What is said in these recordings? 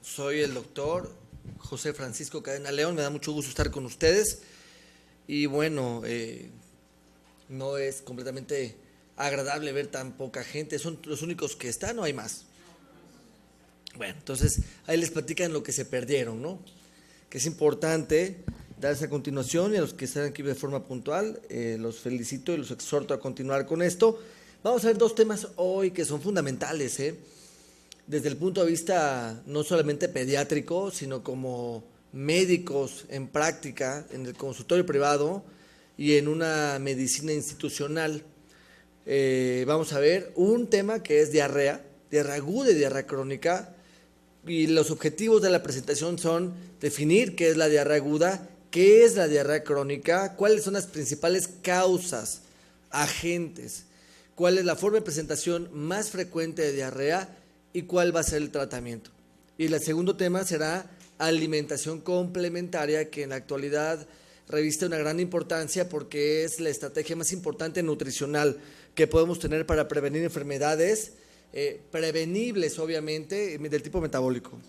Soy el doctor José Francisco Cadena León, me da mucho gusto estar con ustedes y bueno, no es completamente agradable ver tan poca gente, ¿son los únicos que están o hay más? Bueno, entonces ahí les platican lo que se perdieron, ¿no? Que es importante darse a continuación y a los que están aquí de forma puntual, los felicito y los exhorto a continuar con esto. Vamos a ver dos temas hoy que son fundamentales, desde el punto de vista no solamente pediátrico, sino como médicos en práctica, en el consultorio privado y en una medicina institucional. Vamos a ver un tema que es diarrea aguda y diarrea crónica, y los objetivos de la presentación son definir qué es la diarrea aguda, qué es la diarrea crónica, cuáles son las principales causas, agentes, cuál es la forma de presentación más frecuente de diarrea y cuál va a ser el tratamiento. Y el segundo tema será alimentación complementaria, que en la actualidad reviste una gran importancia porque es la estrategia más importante nutricional que podemos tener para prevenir enfermedades prevenibles, obviamente, del tipo metabólico.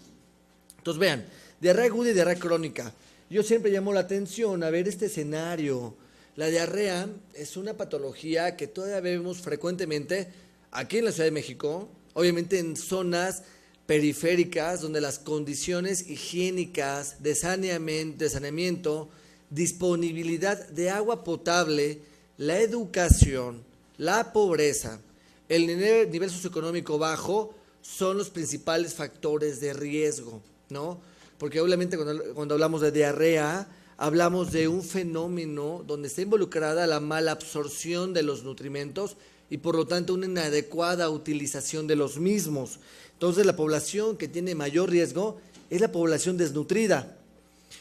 Entonces vean, diarrea aguda y diarrea crónica. Yo siempre llamo la atención a ver este escenario. La diarrea es una patología que todavía vemos frecuentemente aquí en la Ciudad de México, obviamente en zonas periféricas donde las condiciones higiénicas de saneamiento, disponibilidad de agua potable, la educación, la pobreza, el nivel socioeconómico bajo son los principales factores de riesgo, ¿no? Porque obviamente cuando hablamos de diarrea, hablamos de un fenómeno donde está involucrada la mala absorción de los nutrimentos y por lo tanto una inadecuada utilización de los mismos. Entonces la población que tiene mayor riesgo es la población desnutrida.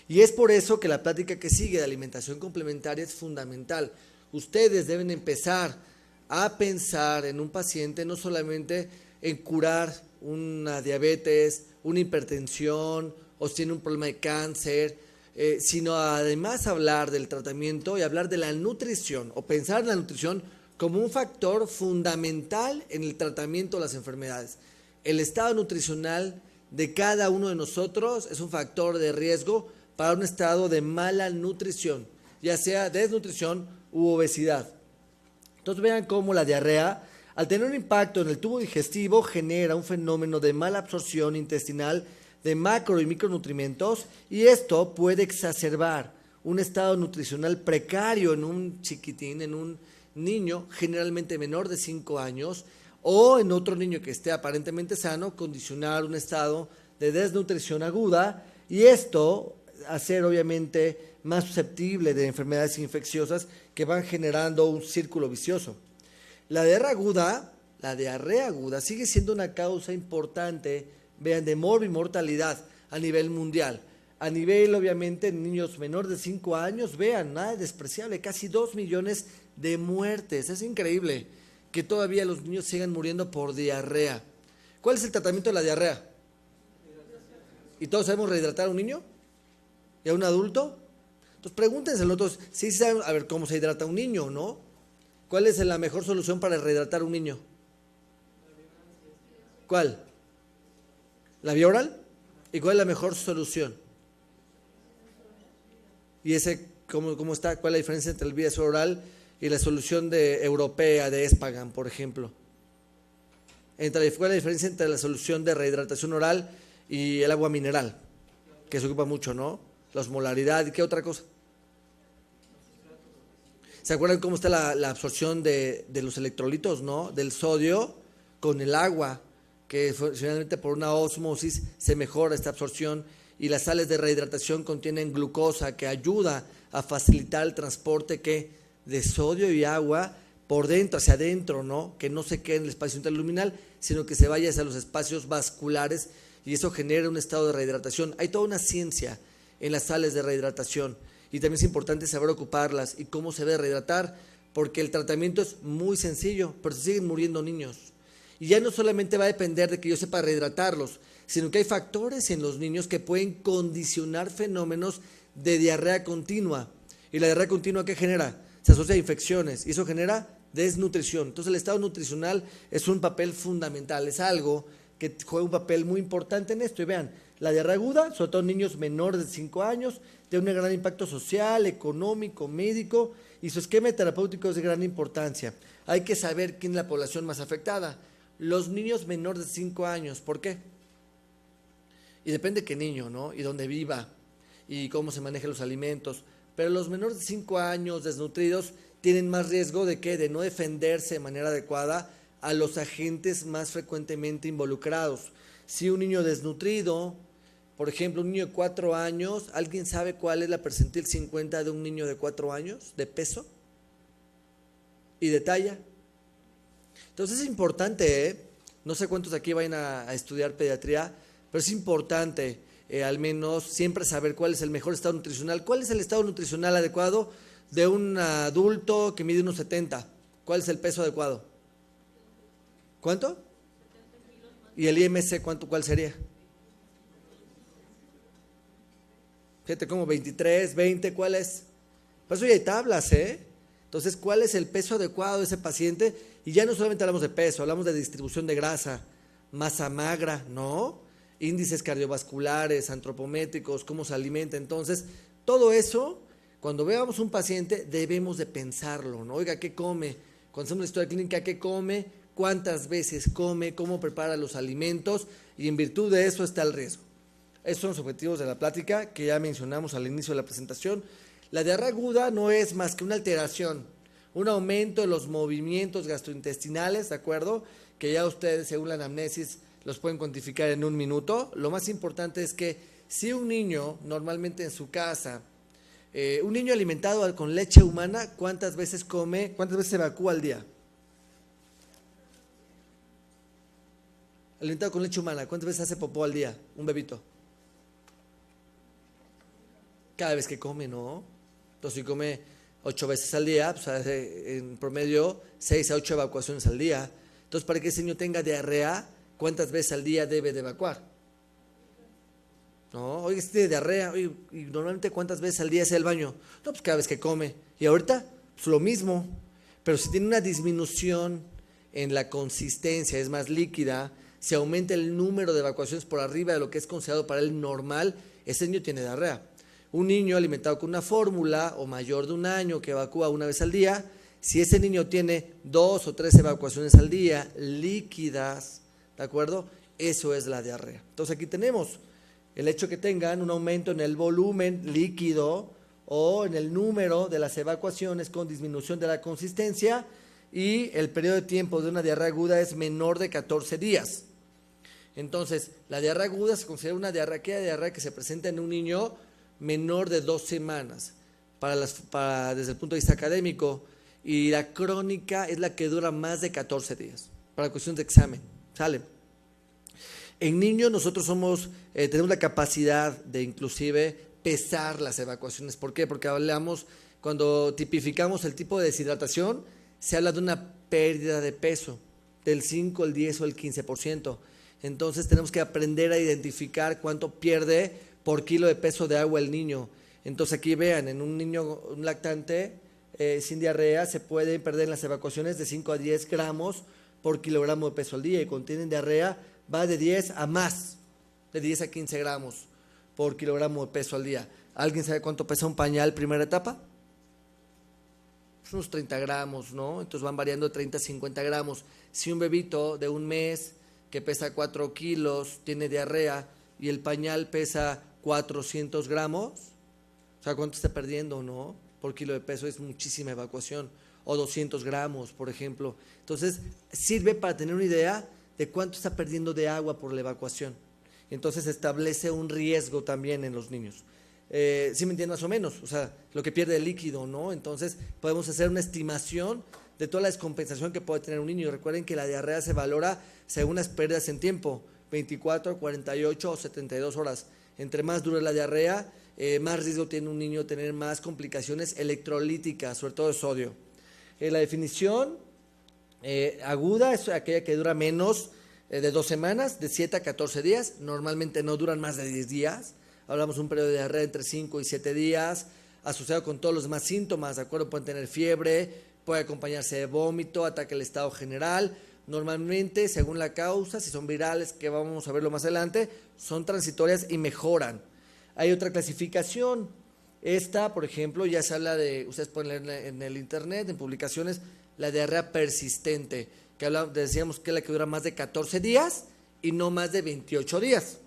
Y es por eso que la plática que sigue de alimentación complementaria es fundamental. Ustedes deben empezar a pensar en un paciente, no solamente en curar una diabetes, una hipertensión o si tiene un problema de cáncer, sino además hablar del tratamiento y hablar de la nutrición o pensar en la nutrición como un factor fundamental en el tratamiento de las enfermedades. El estado nutricional de cada uno de nosotros es un factor de riesgo para un estado de mala nutrición, ya sea desnutrición u obesidad. Entonces vean cómo la diarrea, al tener un impacto en el tubo digestivo, genera un fenómeno de mala absorción intestinal de macro y micronutrientes, y esto puede exacerbar un estado nutricional precario en un chiquitín, en un niño generalmente menor de 5 años, o en otro niño que esté aparentemente sano, condicionar un estado de desnutrición aguda, y esto hacer obviamente más susceptible de enfermedades infecciosas que van generando un círculo vicioso. La diarrea aguda sigue siendo una causa importante, vean, de mortalidad a nivel mundial. A nivel, obviamente, en niños menores de 5 años, vean, nada despreciable, casi 2 millones de muertes. Es increíble que todavía los niños sigan muriendo por diarrea. ¿Cuál es el tratamiento de la diarrea? ¿Y todos sabemos rehidratar a un niño? ¿Y a un adulto? Entonces pregúntense nosotros, si saben a ver cómo se hidrata un niño, ¿no? ¿Cuál es la mejor solución para rehidratar a un niño? ¿Cuál? ¿La vía oral? ¿Y cuál es la mejor solución? ¿Y ese cómo está? ¿Cuál es la diferencia entre el vía oral y la solución europea de Espagan, por ejemplo? ¿Cuál es la diferencia entre la solución de rehidratación oral y el agua mineral? Que se ocupa mucho, ¿no? La osmolaridad, ¿y qué otra cosa? ¿Se acuerdan cómo está la absorción de los electrolitos, ¿no? Del sodio con el agua, que finalmente por una ósmosis se mejora esta absorción, y las sales de rehidratación contienen glucosa que ayuda a facilitar el transporte de sodio y agua por dentro, hacia adentro, ¿no? Que no se quede en el espacio interluminal, sino que se vaya hacia los espacios vasculares y eso genera un estado de rehidratación. Hay toda una ciencia en las sales de rehidratación y también es importante saber ocuparlas y cómo se debe rehidratar, porque el tratamiento es muy sencillo, pero se siguen muriendo niños. Y ya no solamente va a depender de que yo sepa rehidratarlos, sino que hay factores en los niños que pueden condicionar fenómenos de diarrea continua. ¿Y la diarrea continua qué genera? Se asocia a infecciones y eso genera desnutrición. Entonces el estado nutricional es un papel fundamental, es algo que juega un papel muy importante en esto. Y vean, la diarrea aguda, sobre todo en niños menores de 5 años, tiene un gran impacto social, económico, médico, y su esquema terapéutico es de gran importancia. Hay que saber quién es la población más afectada. Los niños menores de 5 años, ¿por qué? Y depende de qué niño, ¿no? Y dónde viva, y cómo se manejan los alimentos. Pero los menores de 5 años desnutridos tienen más riesgo de ¿qué? De no defenderse de manera adecuada a los agentes más frecuentemente involucrados. Si un niño desnutrido, por ejemplo, un niño de 4 años, ¿alguien sabe cuál es la percentil 50 de un niño de 4 años de peso y de talla? Entonces es importante, no sé cuántos aquí vayan a estudiar pediatría, pero es importante al menos siempre saber cuál es el mejor estado nutricional. ¿Cuál es el estado nutricional adecuado de un adulto que mide unos 70? ¿Cuál es el peso adecuado? ¿Cuánto? ¿Y el IMC cuál sería? Fíjate, como 23, 20, ¿cuál es? Por eso ya hay tablas, Entonces, ¿cuál es el peso adecuado de ese paciente? Y ya no solamente hablamos de peso, hablamos de distribución de grasa, masa magra, ¿no? Índices cardiovasculares, antropométricos, cómo se alimenta. Entonces, todo eso, cuando veamos un paciente, debemos de pensarlo, ¿no? Oiga, ¿qué come? Cuando hacemos la historia clínica, ¿qué come? ¿Cuántas veces come? ¿Cómo prepara los alimentos? Y en virtud de eso está el riesgo. Esos son los objetivos de la plática que ya mencionamos al inicio de la presentación. La diarrea aguda no es más que una alteración, un aumento de los movimientos gastrointestinales, ¿de acuerdo? Que ya ustedes, según la anamnesis, los pueden cuantificar en un minuto. Lo más importante es que si un niño, normalmente en su casa, un niño alimentado con leche humana, ¿cuántas veces come? ¿Cuántas veces evacúa al día? Alimentado con leche humana, ¿cuántas veces hace popó al día? Un bebito. Cada vez que come, ¿no? Entonces, si come 8 veces al día, pues hace en promedio 6 a 8 evacuaciones al día. Entonces, para que ese niño tenga diarrea, ¿cuántas veces al día debe de evacuar? No, oye, si tiene diarrea, oye, y normalmente ¿cuántas veces al día hace el baño? No, pues cada vez que come. Y ahorita, pues lo mismo. Pero si tiene una disminución en la consistencia, es más líquida, si aumenta el número de evacuaciones por arriba de lo que es considerado para él normal, ese niño tiene diarrea. Un niño alimentado con una fórmula o mayor de 1 año que evacúa 1 vez al día, si ese niño tiene 2 o 3 evacuaciones al día líquidas, ¿de acuerdo? Eso es la diarrea. Entonces aquí tenemos el hecho que tengan un aumento en el volumen líquido o en el número de las evacuaciones con disminución de la consistencia, y el periodo de tiempo de una diarrea aguda es menor de 14 días. Entonces, la diarrea aguda se considera una diarrea que se presenta en un niño menor de 2 semanas desde el punto de vista académico, y la crónica es la que dura más de 14 días para cuestión de examen. ¿Sale? En niños nosotros tenemos la capacidad de inclusive pesar las evacuaciones. ¿Por qué? Porque cuando tipificamos el tipo de deshidratación, se habla de una pérdida de peso del 5, el 10 o el 15%. Entonces tenemos que aprender a identificar cuánto pierde por kilo de peso de agua el niño. Entonces aquí vean, en un niño, un lactante sin diarrea, se pueden perder en las evacuaciones de 5 a 10 gramos por kilogramo de peso al día, y cuando tienen diarrea va de 10 a más, de 10 a 15 gramos por kilogramo de peso al día. ¿Alguien sabe cuánto pesa un pañal primera etapa? Pues unos 30 gramos, ¿no? Entonces van variando de 30 a 50 gramos. Si un bebito de 1 mes que pesa 4 kilos tiene diarrea y el pañal pesa 400 gramos, o sea, ¿cuánto está perdiendo, no? Por kilo de peso es muchísima evacuación. O 200 gramos, por ejemplo. Entonces, sirve para tener una idea de cuánto está perdiendo de agua por la evacuación. Entonces, establece un riesgo también en los niños. ¿Sí me entienden más o menos? O sea, lo que pierde el líquido, ¿no? Entonces, podemos hacer una estimación de toda la descompensación que puede tener un niño. Y recuerden que la diarrea se valora según las pérdidas en tiempo, 24, 48 o 72 horas. Entre más dura la diarrea, más riesgo tiene un niño de tener más complicaciones electrolíticas, sobre todo de sodio. La definición aguda es aquella que dura menos de 2 semanas, de 7 a 14 días. Normalmente no duran más de 10 días. Hablamos de un periodo de diarrea entre 5 y 7 días, asociado con todos los demás síntomas, ¿de acuerdo? Pueden tener fiebre, puede acompañarse de vómito, ataque al estado general, Normalmente, según la causa, si son virales, que vamos a verlo más adelante, son transitorias y mejoran. Hay otra clasificación. Esta, por ejemplo, ya se habla de, ustedes pueden leer en el internet, en publicaciones, la diarrea persistente, que decíamos que es la que dura más de 14 días y no más de 28 días.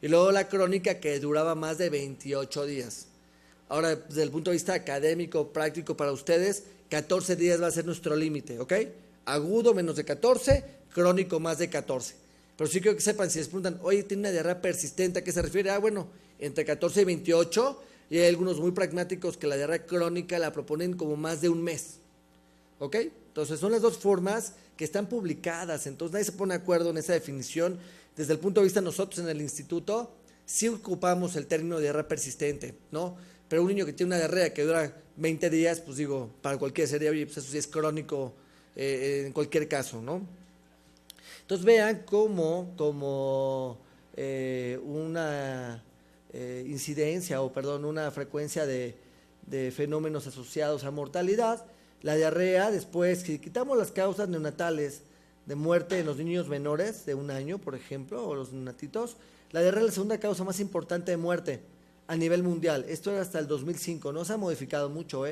Y luego la crónica, que duraba más de 28 días. Ahora, desde el punto de vista académico, práctico para ustedes, 14 días va a ser nuestro límite, ¿ok? Agudo menos de 14, crónico más de 14. Pero sí quiero que sepan, si les preguntan, oye, tiene una diarrea persistente, ¿a qué se refiere? Bueno, entre 14 y 28, y hay algunos muy pragmáticos que la diarrea crónica la proponen como más de un mes, ¿ok? Entonces son las dos formas que están publicadas, entonces nadie se pone de acuerdo en esa definición. Desde el punto de vista nosotros en el instituto, sí ocupamos el término diarrea persistente, ¿no? Pero un niño que tiene una diarrea que dura 20 días, pues digo, para cualquiera sería, oye, pues eso sí es crónico en cualquier caso, ¿no? Entonces vean cómo una incidencia, una frecuencia de fenómenos asociados a mortalidad, la diarrea, después, si quitamos las causas neonatales de muerte en los niños menores de 1 año, por ejemplo, o los neonatitos, la diarrea es la segunda causa más importante de muerte a nivel mundial. Esto era hasta el 2005, no se ha modificado mucho,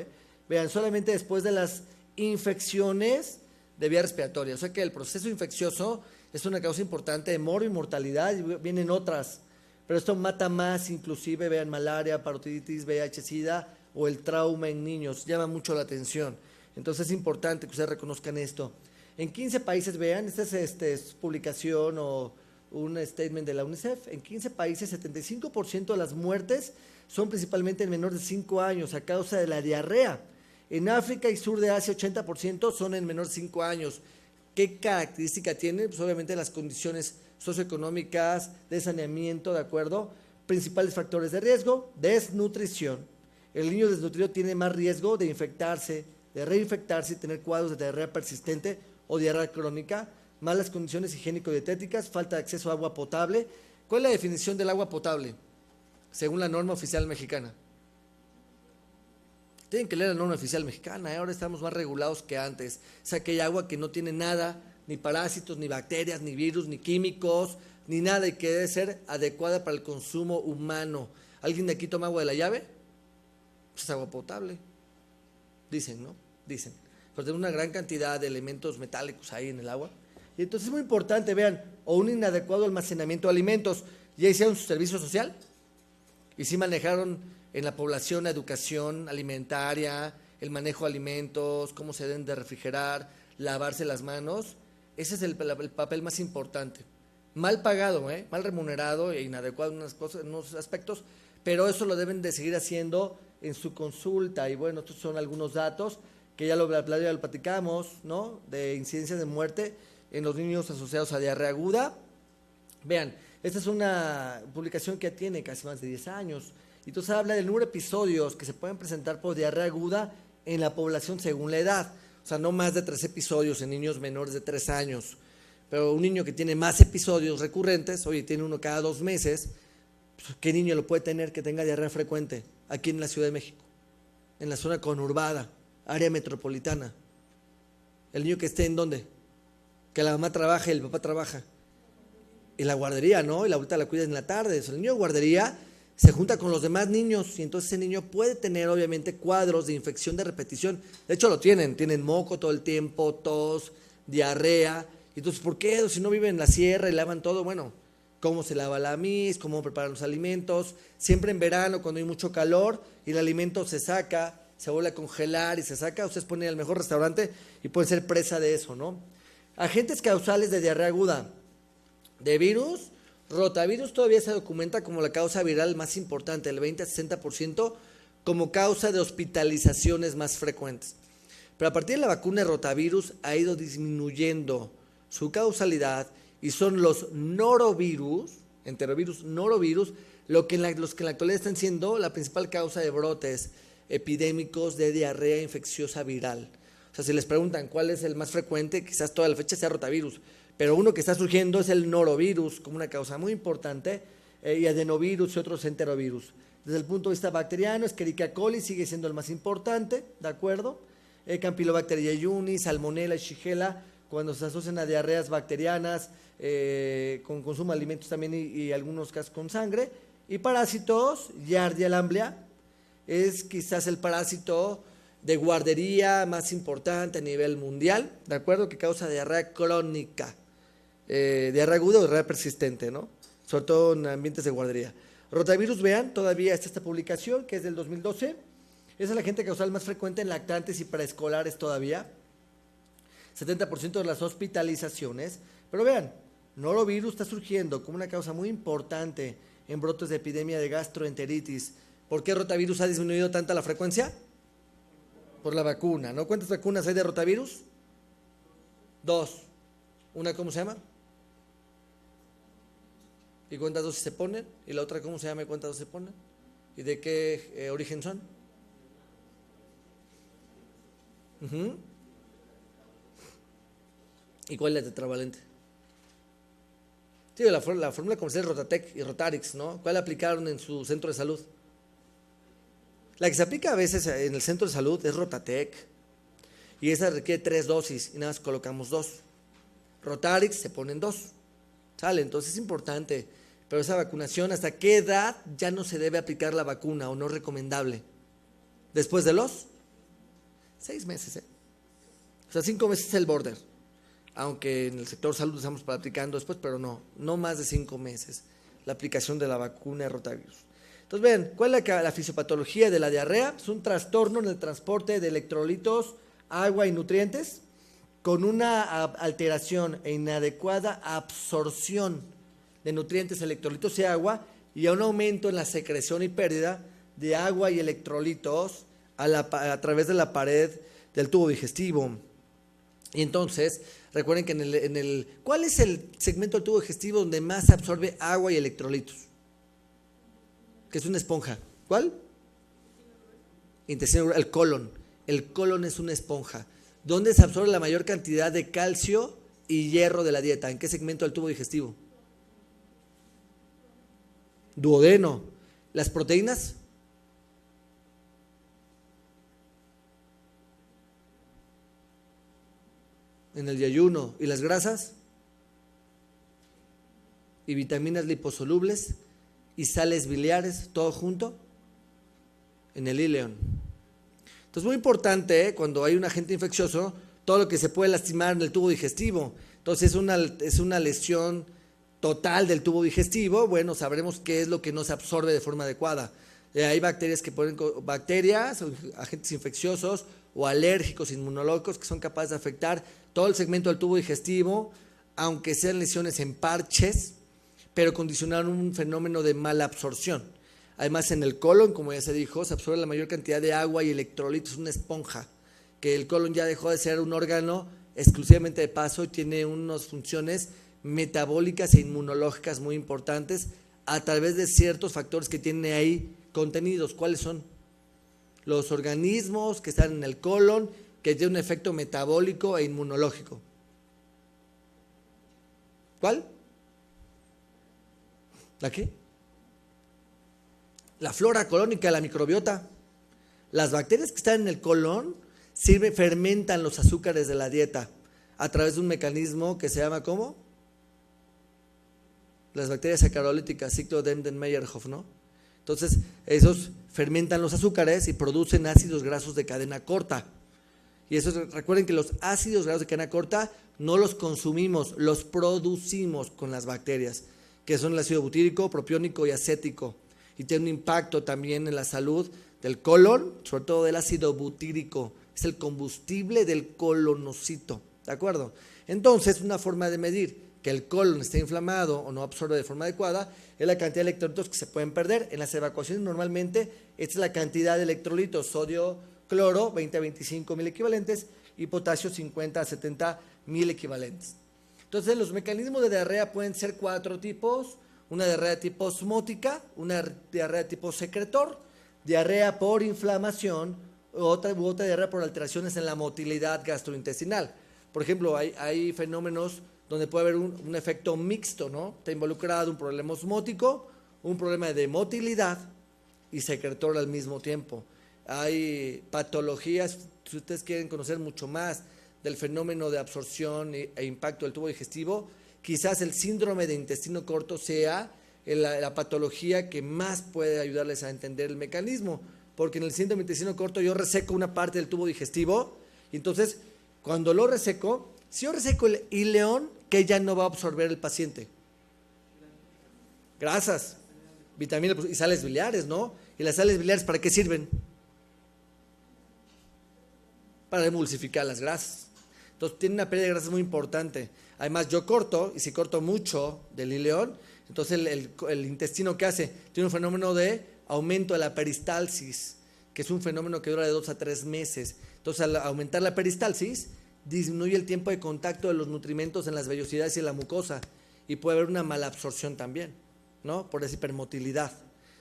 Vean, solamente después de las infecciones de vía respiratoria, o sea que el proceso infeccioso es una causa importante de morbo y mortalidad, y vienen otras, pero esto mata más, inclusive, vean, malaria, parotiditis, VIH-Sida o el trauma en niños, llama mucho la atención. Entonces es importante que ustedes reconozcan esto. En 15 países, vean, esta es publicación o un statement de la UNICEF, en 15 países 75% de las muertes son principalmente en menores de 5 años a causa de la diarrea. En África y sur de Asia 80% son en menores de 5 años. ¿Qué característica tiene? Pues obviamente las condiciones socioeconómicas, de saneamiento, ¿de acuerdo? Principales factores de riesgo, desnutrición. El niño desnutrido tiene más riesgo de infectarse, de reinfectarse y tener cuadros de diarrea persistente o diarrea crónica, malas condiciones higiénico-dietéticas, falta de acceso a agua potable. ¿Cuál es la definición del agua potable? Según la norma oficial mexicana. Tienen que leer la norma oficial mexicana, ahora estamos más regulados que antes. Es aquella agua que no tiene nada, ni parásitos, ni bacterias, ni virus, ni químicos, ni nada, y que debe ser adecuada para el consumo humano. ¿Alguien de aquí toma agua de la llave? Pues es agua potable. Dicen, ¿no? Dicen. Pero tiene una gran cantidad de elementos metálicos ahí en el agua. Y entonces es muy importante, vean, o un inadecuado almacenamiento de alimentos. ¿Ya hicieron su servicio social? Y sí manejaron en la población la educación alimentaria, el manejo de alimentos, cómo se deben de refrigerar, lavarse las manos. Ese es el papel más importante. Mal pagado, mal remunerado e inadecuado en unos aspectos, pero eso lo deben de seguir haciendo en su consulta. Y bueno, estos son algunos datos que ya lo platicamos, ¿no? De incidencias de muerte en los niños asociados a diarrea aguda. Vean, esta es una publicación que tiene casi más de 10 años. Y entonces habla del número de episodios que se pueden presentar por diarrea aguda en la población según la edad. O sea, no más de 3 episodios en niños menores de 3 años. Pero un niño que tiene más episodios recurrentes, oye, tiene uno cada 2 meses, pues, ¿qué niño lo puede tener que tenga diarrea frecuente aquí en la Ciudad de México? En la zona conurbada, área metropolitana. El niño que esté en ¿dónde? Que la mamá trabaja y el papá trabaja. En la guardería, ¿no? Y la abuelita la cuida en la tarde. O sea, el niño de guardería se junta con los demás niños y entonces ese niño puede tener obviamente cuadros de infección de repetición. De hecho lo tienen moco todo el tiempo, tos, diarrea. Entonces, ¿por qué? Si no viven en la sierra y lavan todo, bueno, cómo se lava la mis, cómo preparan los alimentos. Siempre en verano cuando hay mucho calor y el alimento se saca, se vuelve a congelar y se saca, ustedes ponen el mejor restaurante y pueden ser presa de eso, ¿no? Agentes causales de diarrea aguda. De virus, rotavirus todavía se documenta como la causa viral más importante, el 20 a 60% como causa de hospitalizaciones más frecuentes. Pero a partir de la vacuna de rotavirus ha ido disminuyendo su causalidad y son los norovirus, enterovirus, norovirus, los que en la actualidad están siendo la principal causa de brotes epidémicos de diarrea infecciosa viral. O sea, si les preguntan cuál es el más frecuente, quizás toda la fecha sea rotavirus, pero uno que está surgiendo es el norovirus como una causa muy importante, y adenovirus y otros enterovirus. Desde el punto de vista bacteriano, Escherichia coli sigue siendo el más importante, ¿de acuerdo? Campylobacter jejuni, Salmonella y Shigella cuando se asocian a diarreas bacterianas, con consumo de alimentos también y algunos casos con sangre. Y parásitos, Giardia lamblia es quizás el parásito de guardería más importante a nivel mundial, ¿de acuerdo? Que causa diarrea crónica, diarrea aguda o diarrea persistente, ¿no? Sobre todo en ambientes de guardería. Rotavirus, vean, todavía está esta publicación que es del 2012. Esa es la agente causal más frecuente en lactantes y preescolares todavía. 70% de las hospitalizaciones. Pero vean, norovirus está surgiendo como una causa muy importante en brotes de epidemia de gastroenteritis. ¿Por qué rotavirus ha disminuido tanta la frecuencia? Por la vacuna, ¿no? ¿Cuántas vacunas hay de rotavirus? 2. ¿Una cómo se llama? ¿Y cuántas dosis se ponen? ¿Y la otra cómo se llama y cuántas dosis se ponen? ¿Y de qué origen son? ¿Y cuál es la tetravalente? Sí, la fórmula comercial es Rotatec y Rotarix, ¿no? ¿Cuál aplicaron en su centro de salud? La que se aplica a veces en el centro de salud es Rotatec. Y esa requiere 3 dosis y nada más colocamos 2. Rotarix se ponen 2. ¿Sale? Entonces es importante. Pero esa vacunación, ¿hasta qué edad ya no se debe aplicar la vacuna o no es recomendable? Después de los 6 meses, ¿eh? O sea, 5 meses es el border. Aunque en el sector salud estamos aplicando después, pero no más de 5 meses la aplicación de la vacuna de rotavirus. Entonces, vean, ¿cuál es la fisiopatología de la diarrea? Es un trastorno en el transporte de electrolitos, agua y nutrientes con una alteración e inadecuada absorción de nutrientes, electrolitos y agua y un aumento en la secreción y pérdida de agua y electrolitos a través de la pared del tubo digestivo. Y entonces, recuerden que ¿cuál es el segmento del tubo digestivo donde más se absorbe agua y electrolitos? Que es una esponja. ¿Cuál? Intestino grueso, el colon. El colon es una esponja. ¿Dónde se absorbe la mayor cantidad de calcio y hierro de la dieta? ¿En qué segmento del tubo digestivo? Duodeno. ¿Las proteínas? En el yeyuno. ¿Y las grasas? Y vitaminas liposolubles y sales biliares, todo junto en el ileón. Entonces, muy importante, cuando hay un agente infeccioso, todo lo que se puede lastimar en el tubo digestivo. Entonces, es una lesión total del tubo digestivo. Bueno, sabremos qué es lo que no se absorbe de forma adecuada. Hay bacterias agentes infecciosos o alérgicos, inmunológicos, que son capaces de afectar todo el segmento del tubo digestivo, aunque sean lesiones en parches, pero condicionaron un fenómeno de mala absorción. Además, en el colon, como ya se dijo, se absorbe la mayor cantidad de agua y electrolitos, una esponja, que el colon ya dejó de ser un órgano exclusivamente de paso y tiene unas funciones metabólicas e inmunológicas muy importantes a través de ciertos factores que tiene ahí contenidos. ¿Cuáles son? Los organismos que están en el colon, que tienen un efecto metabólico e inmunológico. ¿Cuál? ¿La qué? La flora colónica, la microbiota. Las bacterias que están en el colon fermentan los azúcares de la dieta a través de un mecanismo que se llama ¿cómo? Las bacterias sacarolíticas, ciclo de Embden-Meyerhof, ¿no? Entonces, esos fermentan los azúcares y producen ácidos grasos de cadena corta. Y eso, recuerden que los ácidos grasos de cadena corta no los consumimos, los producimos con las bacterias, que son el ácido butírico, propiónico y acético. Y tiene un impacto también en la salud del colon, sobre todo del ácido butírico. Es el combustible del colonocito, ¿de acuerdo? Entonces, una forma de medir que el colon esté inflamado o no absorbe de forma adecuada es la cantidad de electrolitos que se pueden perder. En las evacuaciones normalmente esta es la cantidad de electrolitos, sodio, cloro, 20 a 25 mil equivalentes y potasio 50 a 70 mil equivalentes. Entonces los mecanismos de diarrea pueden ser 4 tipos: una diarrea de tipo osmótica, una diarrea de tipo secretor, diarrea por inflamación, otra diarrea por alteraciones en la motilidad gastrointestinal. Por ejemplo, hay fenómenos donde puede haber un efecto mixto, ¿no? Está involucrado un problema osmótico, un problema de motilidad y secretor al mismo tiempo. Hay patologías, si ustedes quieren conocer mucho más del fenómeno de absorción e impacto del tubo digestivo, quizás el síndrome de intestino corto sea la patología que más puede ayudarles a entender el mecanismo, porque en el síndrome de intestino corto yo reseco una parte del tubo digestivo, y entonces cuando lo reseco, si yo reseco el ileón, ¿qué ya no va a absorber el paciente? Grasas, vitaminas y sales biliares, ¿no? ¿Y las sales biliares para qué sirven? Para emulsificar las grasas. Entonces tiene una pérdida de grasas muy importante. Además yo corto, y si corto mucho del ileón, entonces el intestino, ¿qué hace? Tiene un fenómeno de aumento de la peristalsis, que es un fenómeno que dura de 2 a 3 meses. Entonces al aumentar la peristalsis, disminuye el tiempo de contacto de los nutrimentos en las vellosidades y en la mucosa, y puede haber una mala absorción también, ¿no? Por esa hipermotilidad.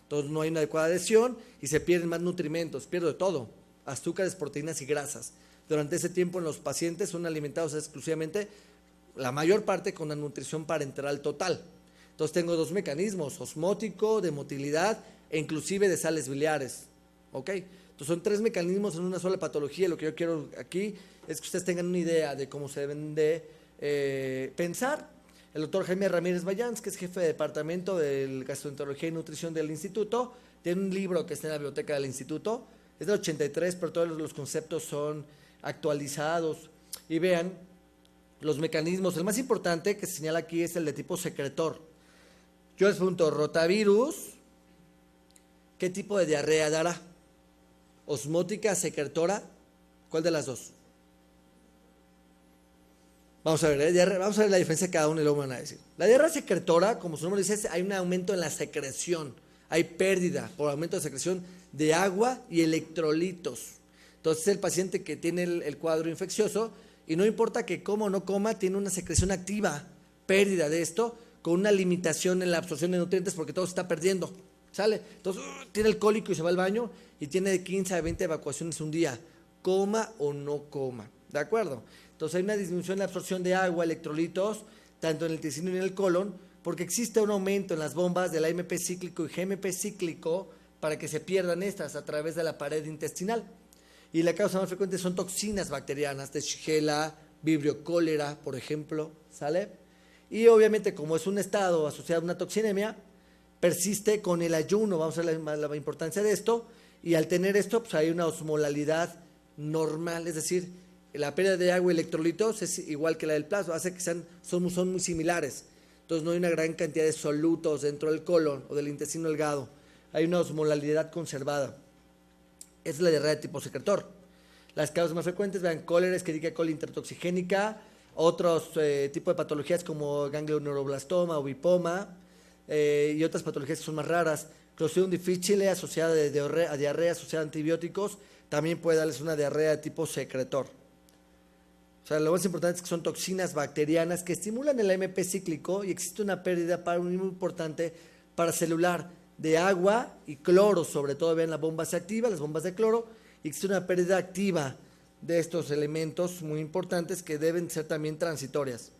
Entonces no hay una adecuada adhesión y se pierden más nutrimentos, pierdo de todo, azúcares, proteínas y grasas. Durante ese tiempo en los pacientes son alimentados exclusivamente, la mayor parte, con la nutrición parenteral total. Entonces tengo 2 mecanismos, osmótico, de motilidad e inclusive de sales biliares. ¿Ok? Entonces son 3 mecanismos en una sola patología. Lo que yo quiero aquí es que ustedes tengan una idea de cómo se deben de pensar. El doctor Jaime Ramírez Bayans, que es jefe de departamento de gastroenterología y nutrición del instituto, tiene un libro que está en la biblioteca del instituto, es del 83, pero todos los conceptos son actualizados. Y vean los mecanismos. El más importante que se señala aquí es el de tipo secretor. Yo les pregunto, rotavirus, ¿qué tipo de diarrea dará? ¿Osmótica, secretora? ¿Cuál de las dos? Vamos a ver, vamos a ver la diferencia de cada uno y luego me van a decir. La diarrea secretora, como su nombre dice, hay un aumento en la secreción, hay pérdida por aumento de secreción de agua y electrolitos. Entonces el paciente que tiene el cuadro infeccioso, y no importa que coma o no coma, tiene una secreción activa, pérdida de esto, con una limitación en la absorción de nutrientes porque todo se está perdiendo, ¿sale? Entonces tiene el cólico y se va al baño y tiene de 15 a 20 evacuaciones un día, coma o no coma, ¿de acuerdo? Entonces hay una disminución en la absorción de agua, electrolitos, tanto en el intestino y en el colon, porque existe un aumento en las bombas del AMP cíclico y GMP cíclico para que se pierdan estas a través de la pared intestinal. Y la causa más frecuente son toxinas bacterianas, de Shigella, Vibrio cólera, por ejemplo, ¿sale? Y obviamente como es un estado asociado a una toxinemia, persiste con el ayuno, vamos a ver la importancia de esto, y al tener esto pues hay una osmolalidad normal, es decir, la pérdida de agua y electrolitos es igual que la del plasma, hace que son muy similares, entonces no hay una gran cantidad de solutos dentro del colon o del intestino delgado, hay una osmolalidad conservada. Es la diarrea de tipo secretor. Las causas más frecuentes, vean, cólera, Escherichia coli intertoxigénica, otros tipos de patologías como ganglioneuroblastoma o bipoma, y otras patologías que son más raras. Clostridium difficile asociada a diarrea asociada a antibióticos, también puede darles una diarrea de tipo secretor. O sea, lo más importante es que son toxinas bacterianas que estimulan el AMP cíclico y existe una pérdida muy importante paracelular de agua y cloro, sobre todo, vean, la bomba se activa, las bombas de cloro, y existe una pérdida activa de estos elementos muy importantes que deben ser también transitorias.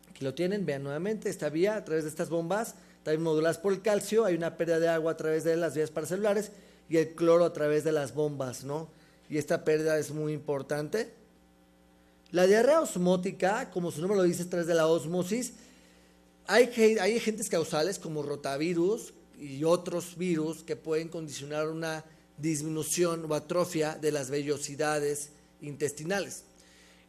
Aquí lo tienen, vean nuevamente, esta vía a través de estas bombas, también moduladas por el calcio, hay una pérdida de agua a través de las vías paracelulares y el cloro a través de las bombas, ¿no? Y esta pérdida es muy importante. La diarrea osmótica, como su nombre lo dice, a través de la osmosis. Hay agentes causales como rotavirus y otros virus que pueden condicionar una disminución o atrofia de las vellosidades intestinales.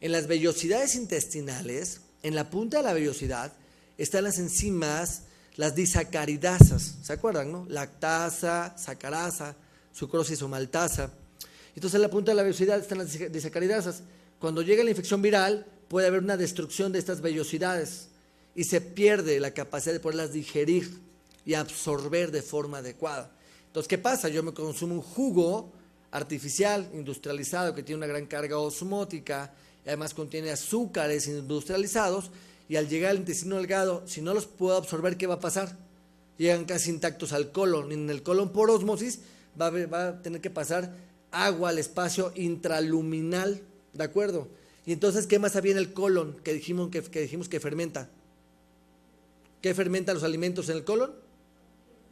En las vellosidades intestinales, en la punta de la vellosidad, están las enzimas, las disacaridasas, ¿se acuerdan, no? Lactasa, sacarasa, sucrosis o maltasa. Entonces en la punta de la vellosidad están las disacaridasas. Cuando llega la infección viral, puede haber una destrucción de estas vellosidades y se pierde la capacidad de poderlas digerir y absorber de forma adecuada. Entonces, ¿qué pasa? Yo me consumo un jugo artificial, industrializado, que tiene una gran carga osmótica, y además contiene azúcares industrializados, y al llegar al intestino delgado, si no los puedo absorber, ¿qué va a pasar? Llegan casi intactos al colon, y en el colon por osmosis va a tener que pasar agua al espacio intraluminal, ¿de acuerdo? Y entonces, ¿qué más había en el colon que dijimos que fermenta? ¿Qué fermenta los alimentos en el colon?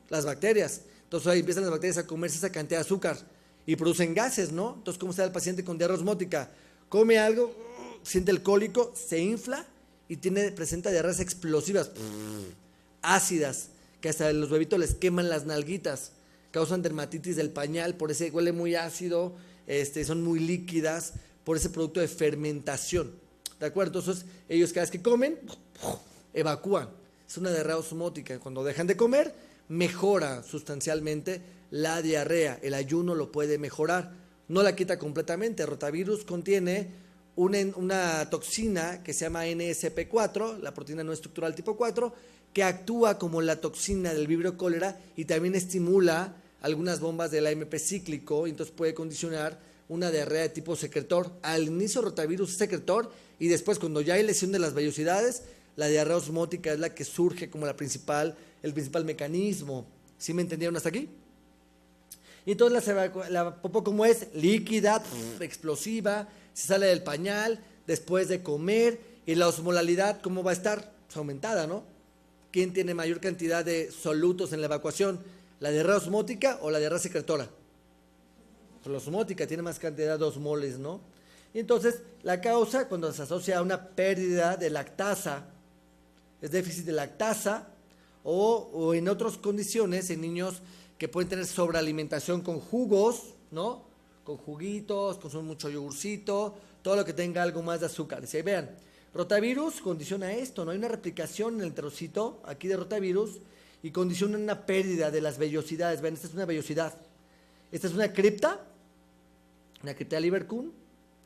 Las bacterias. Entonces ahí empiezan las bacterias a comerse esa cantidad de azúcar y producen gases, ¿no? Entonces, ¿cómo está el paciente con diarrea osmótica? come algo, siente el cólico, se infla y presenta diarreas explosivas, ácidas, que hasta a los bebitos les queman las nalguitas, causan dermatitis del pañal, por ese huele muy ácido, son muy líquidas, por ese producto de fermentación. ¿De acuerdo? Entonces, ellos cada vez que comen, evacúan. Es una diarrea osmótica. Cuando dejan de comer, mejora sustancialmente la diarrea. El ayuno lo puede mejorar. No la quita completamente. El rotavirus contiene una toxina que se llama NSP4, la proteína no estructural tipo 4, que actúa como la toxina del vibrio cólera y también estimula algunas bombas del AMP cíclico, y entonces puede condicionar una diarrea de tipo secretor. Al inicio rotavirus es secretor y después, cuando ya hay lesión de las vellosidades, la diarrea osmótica es la que surge como el principal mecanismo. ¿Sí me entendieron hasta aquí? Y entonces la popó, como es líquida, explosiva, se sale del pañal después de comer, y la osmolalidad, ¿cómo va a estar? Pues aumentada, ¿no? ¿Quién tiene mayor cantidad de solutos en la evacuación? ¿La diarrea osmótica o la diarrea secretora? Pues la osmótica tiene más cantidad de osmoles, ¿no? Y entonces la causa, cuando se asocia a una pérdida de lactasa, es déficit de lactasa, o en otras condiciones, en niños que pueden tener sobrealimentación con jugos, ¿no? Con juguitos, consumen mucho yogurcito, todo lo que tenga algo más de azúcar. Y ahí vean, rotavirus condiciona esto, ¿no? Hay una replicación en el enterocito aquí de rotavirus y condiciona una pérdida de las vellosidades. Vean, esta es una vellosidad. Esta es una cripta de Lieberkühn,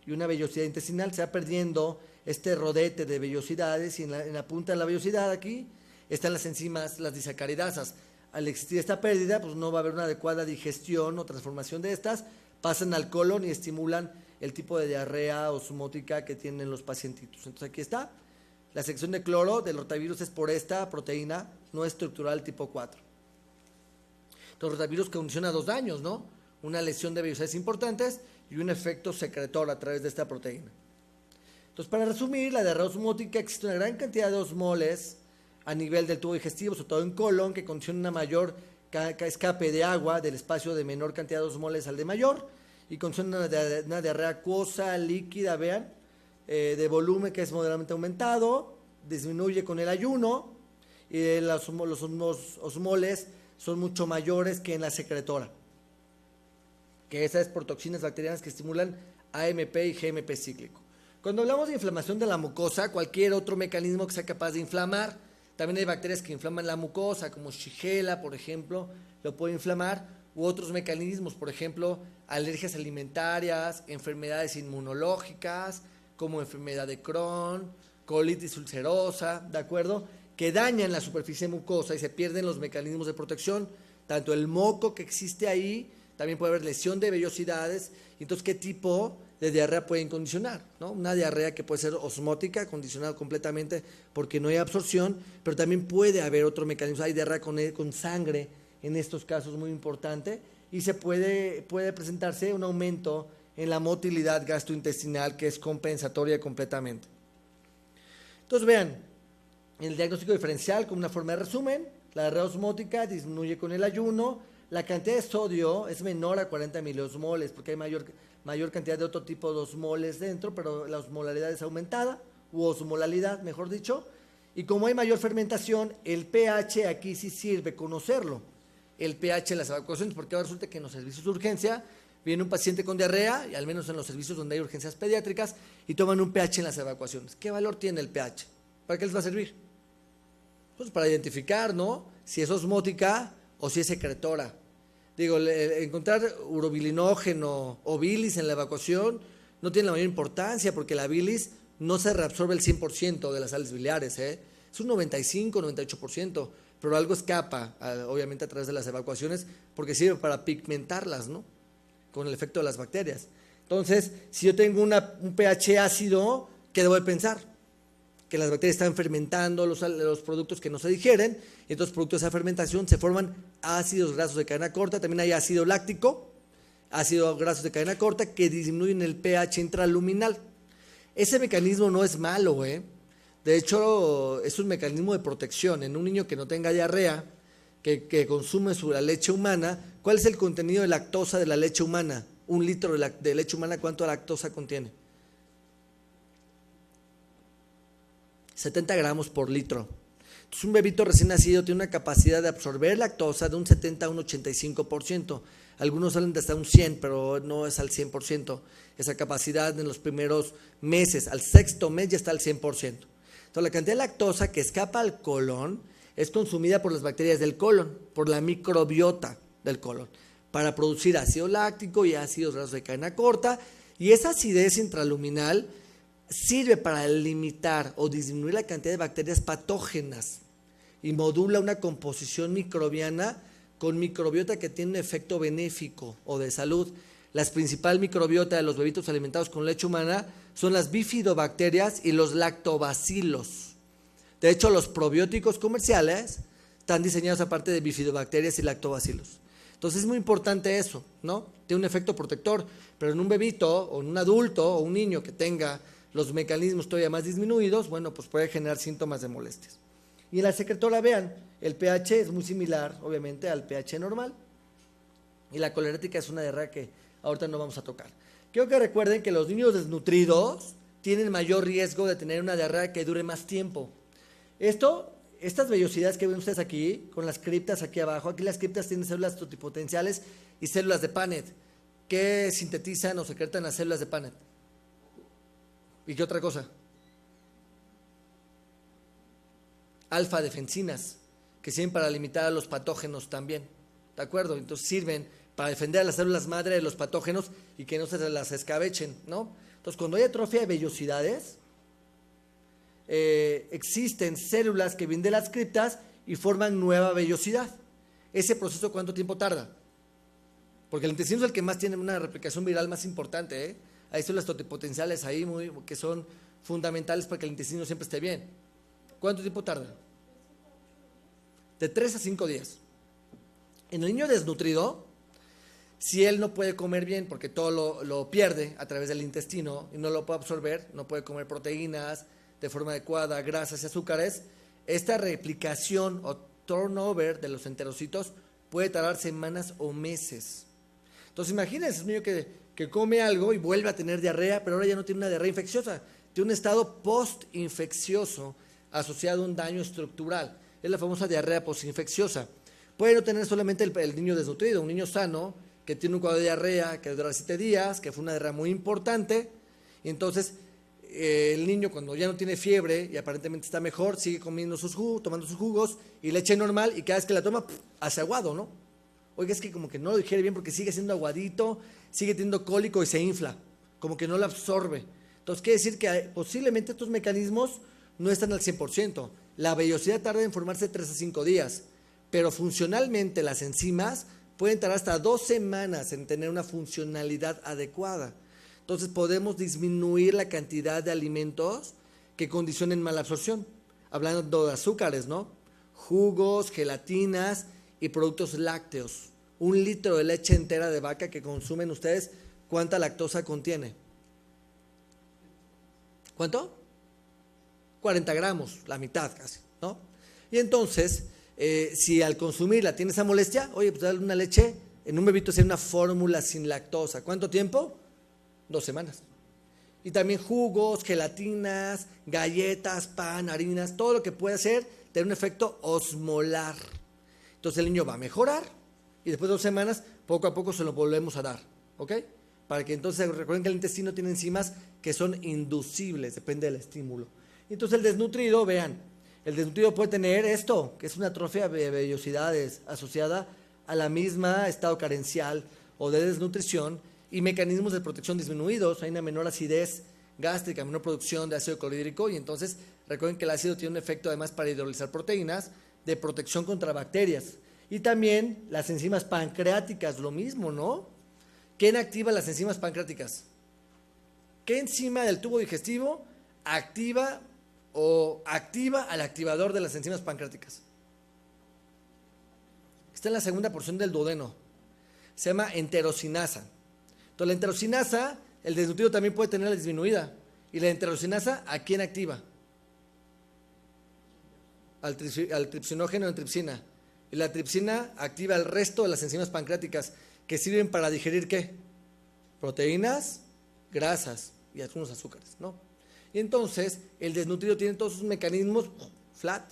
y una vellosidad intestinal. Se va perdiendo este rodete de vellosidades, y en la punta de la vellosidad aquí están las enzimas, las disacaridasas. Al existir esta pérdida, pues no va a haber una adecuada digestión o transformación de estas, pasan al colon y estimulan el tipo de diarrea osmótica que tienen los pacientitos. Entonces aquí está, la sección de cloro del rotavirus es por esta proteína no estructural tipo 4. Entonces el rotavirus condiciona 2 daños, ¿no? Una lesión de vellosidades importantes y un efecto secretor a través de esta proteína. Entonces, para resumir, la diarrea osmótica, existe una gran cantidad de osmoles a nivel del tubo digestivo, sobre todo en colon, que condiciona una mayor escape de agua del espacio de menor cantidad de osmoles al de mayor, y condiciona una diarrea acuosa, líquida, vean, de volumen que es moderadamente aumentado, disminuye con el ayuno, y los osmoles son mucho mayores que en la secretora, que esa es por toxinas bacterianas que estimulan AMP y GMP cíclico. Cuando hablamos de inflamación de la mucosa, cualquier otro mecanismo que sea capaz de inflamar, también hay bacterias que inflaman la mucosa, como Shigella, por ejemplo, lo puede inflamar, u otros mecanismos, por ejemplo, alergias alimentarias, enfermedades inmunológicas, como enfermedad de Crohn, colitis ulcerosa, ¿de acuerdo?, que dañan la superficie mucosa y se pierden los mecanismos de protección, tanto el moco que existe ahí, también puede haber lesión de vellosidades. Y entonces, ¿qué tipo de diarrea pueden condicionar? ¿No? Una diarrea que puede ser osmótica, condicionada completamente porque no hay absorción, pero también puede haber otro mecanismo. Hay diarrea con sangre, en estos casos muy importante, y se puede presentarse un aumento en la motilidad gastrointestinal, que es compensatoria completamente. Entonces, vean, el diagnóstico diferencial, como una forma de resumen: la diarrea osmótica disminuye con el ayuno, la cantidad de sodio es menor a 40 miliosmoles, porque hay mayor cantidad de otro tipo de osmoles dentro, pero la osmolaridad es aumentada, u osmolalidad, mejor dicho, y como hay mayor fermentación, el pH aquí sí sirve conocerlo, el pH en las evacuaciones, porque ahora resulta que en los servicios de urgencia viene un paciente con diarrea, y al menos en los servicios donde hay urgencias pediátricas, y toman un pH en las evacuaciones. ¿Qué valor tiene el pH? ¿Para qué les va a servir? Pues para identificar, ¿no?, si es osmótica o si es secretora. Digo, encontrar urobilinógeno o bilis en la evacuación no tiene la mayor importancia, porque la bilis no se reabsorbe el 100% de las sales biliares, es un 95, 98%, pero algo escapa, obviamente, a través de las evacuaciones, porque sirve para pigmentarlas, ¿no?, con el efecto de las bacterias. Entonces, si yo tengo un pH ácido, ¿qué debo de pensar? Que las bacterias están fermentando los productos que no se digieren, y entonces, producto de esa fermentación, se forman ácidos grasos de cadena corta. También hay ácido láctico, ácidos grasos de cadena corta, que disminuyen el pH intraluminal. Ese mecanismo no es malo, de hecho, es un mecanismo de protección. En un niño que no tenga diarrea, que consume la leche humana, ¿cuál es el contenido de lactosa de la leche humana? 1 litro de leche humana, ¿cuánto lactosa contiene? 70 gramos por litro. Entonces, un bebito recién nacido tiene una capacidad de absorber lactosa de un 70 a un 85%. Algunos hablan de hasta un 100, pero no es al 100%. Esa capacidad en los primeros meses, al sexto mes ya está al 100%. Entonces, la cantidad de lactosa que escapa al colon es consumida por las bacterias del colon, por la microbiota del colon, para producir ácido láctico y ácidos grasos de cadena corta, y esa acidez intraluminal sirve para limitar o disminuir la cantidad de bacterias patógenas y modula una composición microbiana con microbiota que tiene un efecto benéfico o de salud. Las principales microbiota de los bebitos alimentados con leche humana son las bifidobacterias y los lactobacilos. De hecho, los probióticos comerciales están diseñados aparte de bifidobacterias y lactobacilos. Entonces es muy importante eso, ¿no? Tiene un efecto protector, pero en un bebito o en un adulto o un niño que tenga los mecanismos todavía más disminuidos, bueno, pues puede generar síntomas de molestias. Y en la secretora, vean, el pH es muy similar, obviamente, al pH normal. Y la colerética es una diarrea que ahorita no vamos a tocar. Quiero que recuerden que los niños desnutridos tienen mayor riesgo de tener una diarrea que dure más tiempo. Estas vellosidades que ven ustedes aquí, con las criptas aquí abajo, aquí las criptas tienen células totipotenciales y células de Paneth, que sintetizan o secretan las células de Paneth. ¿Y qué otra cosa? Alfa-defensinas, que sirven para limitar a los patógenos también, ¿de acuerdo? Entonces sirven para defender a las células madre de los patógenos y que no se las escabechen, ¿no? Entonces, cuando hay atrofia de vellosidades, existen células que vienen de las criptas y forman nueva vellosidad. ¿Ese proceso cuánto tiempo tarda? Porque el intestino es el que más tiene una replicación viral más importante, ¿eh? Hay células totipotenciales ahí que son fundamentales para que el intestino siempre esté bien. ¿Cuánto tiempo tarda? De 3 a 5 días. En el niño desnutrido, si él no puede comer bien porque todo lo pierde a través del intestino y no lo puede absorber, no puede comer proteínas de forma adecuada, grasas y azúcares, esta replicación o turnover de los enterocitos puede tardar semanas o meses. Entonces imagínense un niño que come algo y vuelve a tener diarrea, pero ahora ya no tiene una diarrea infecciosa, tiene un estado postinfeccioso asociado a un daño estructural. Es la famosa diarrea postinfecciosa. Puede no tener solamente el niño desnutrido, un niño sano que tiene un cuadro de diarrea que dura 7 días, que fue una diarrea muy importante, y entonces el niño cuando ya no tiene fiebre y aparentemente está mejor, sigue comiendo tomando sus jugos y leche normal, y cada vez que la toma, hace aguado, ¿no? Oiga, es que como que no lo digiere bien porque sigue siendo aguadito, sigue teniendo cólico y se infla, como que no lo absorbe. Entonces quiere decir que posiblemente estos mecanismos no están al 100%. La vellosidad tarda en formarse 3 a 5 días, pero funcionalmente las enzimas pueden tardar hasta 2 semanas en tener una funcionalidad adecuada. Entonces podemos disminuir la cantidad de alimentos que condicionen mala absorción. Hablando de azúcares, ¿no? Jugos, gelatinas y productos lácteos. 1 litro de leche entera de vaca que consumen ustedes, ¿cuánta lactosa contiene? ¿Cuánto? 40 gramos, la mitad casi, ¿no? Y entonces, si al consumirla tiene esa molestia, oye, pues darle una leche, en un bebito sería una fórmula sin lactosa. ¿Cuánto tiempo? 2 semanas. Y también jugos, gelatinas, galletas, pan, harinas, todo lo que puede hacer tener un efecto osmolar. Entonces el niño va a mejorar y después de 2 semanas, poco a poco se lo volvemos a dar, ¿ok? Para que entonces recuerden que el intestino tiene enzimas que son inducibles, depende del estímulo. Entonces el desnutrido, vean, el desnutrido puede tener esto, que es una atrofia de vellosidades asociada a la misma estado carencial o de desnutrición y mecanismos de protección disminuidos. Hay una menor acidez gástrica, menor producción de ácido clorhídrico, y entonces recuerden que el ácido tiene un efecto además para hidrolizar proteínas, de protección contra bacterias. Y también las enzimas pancreáticas, lo mismo, ¿no? ¿Quién activa las enzimas pancreáticas? ¿Qué enzima del tubo digestivo activa al activador de las enzimas pancreáticas? Está en la segunda porción del duodeno. Se llama enterocinasa. Entonces la enterocinasa, el desnutrido también puede tener la disminuida. ¿Y la enterocinasa a quién activa? Al tripsinógeno en tripsina. Y la tripsina activa el resto de las enzimas pancreáticas que sirven para digerir ¿qué? Proteínas, grasas y algunos azúcares, ¿no? Y entonces el desnutrido tiene todos sus mecanismos flat.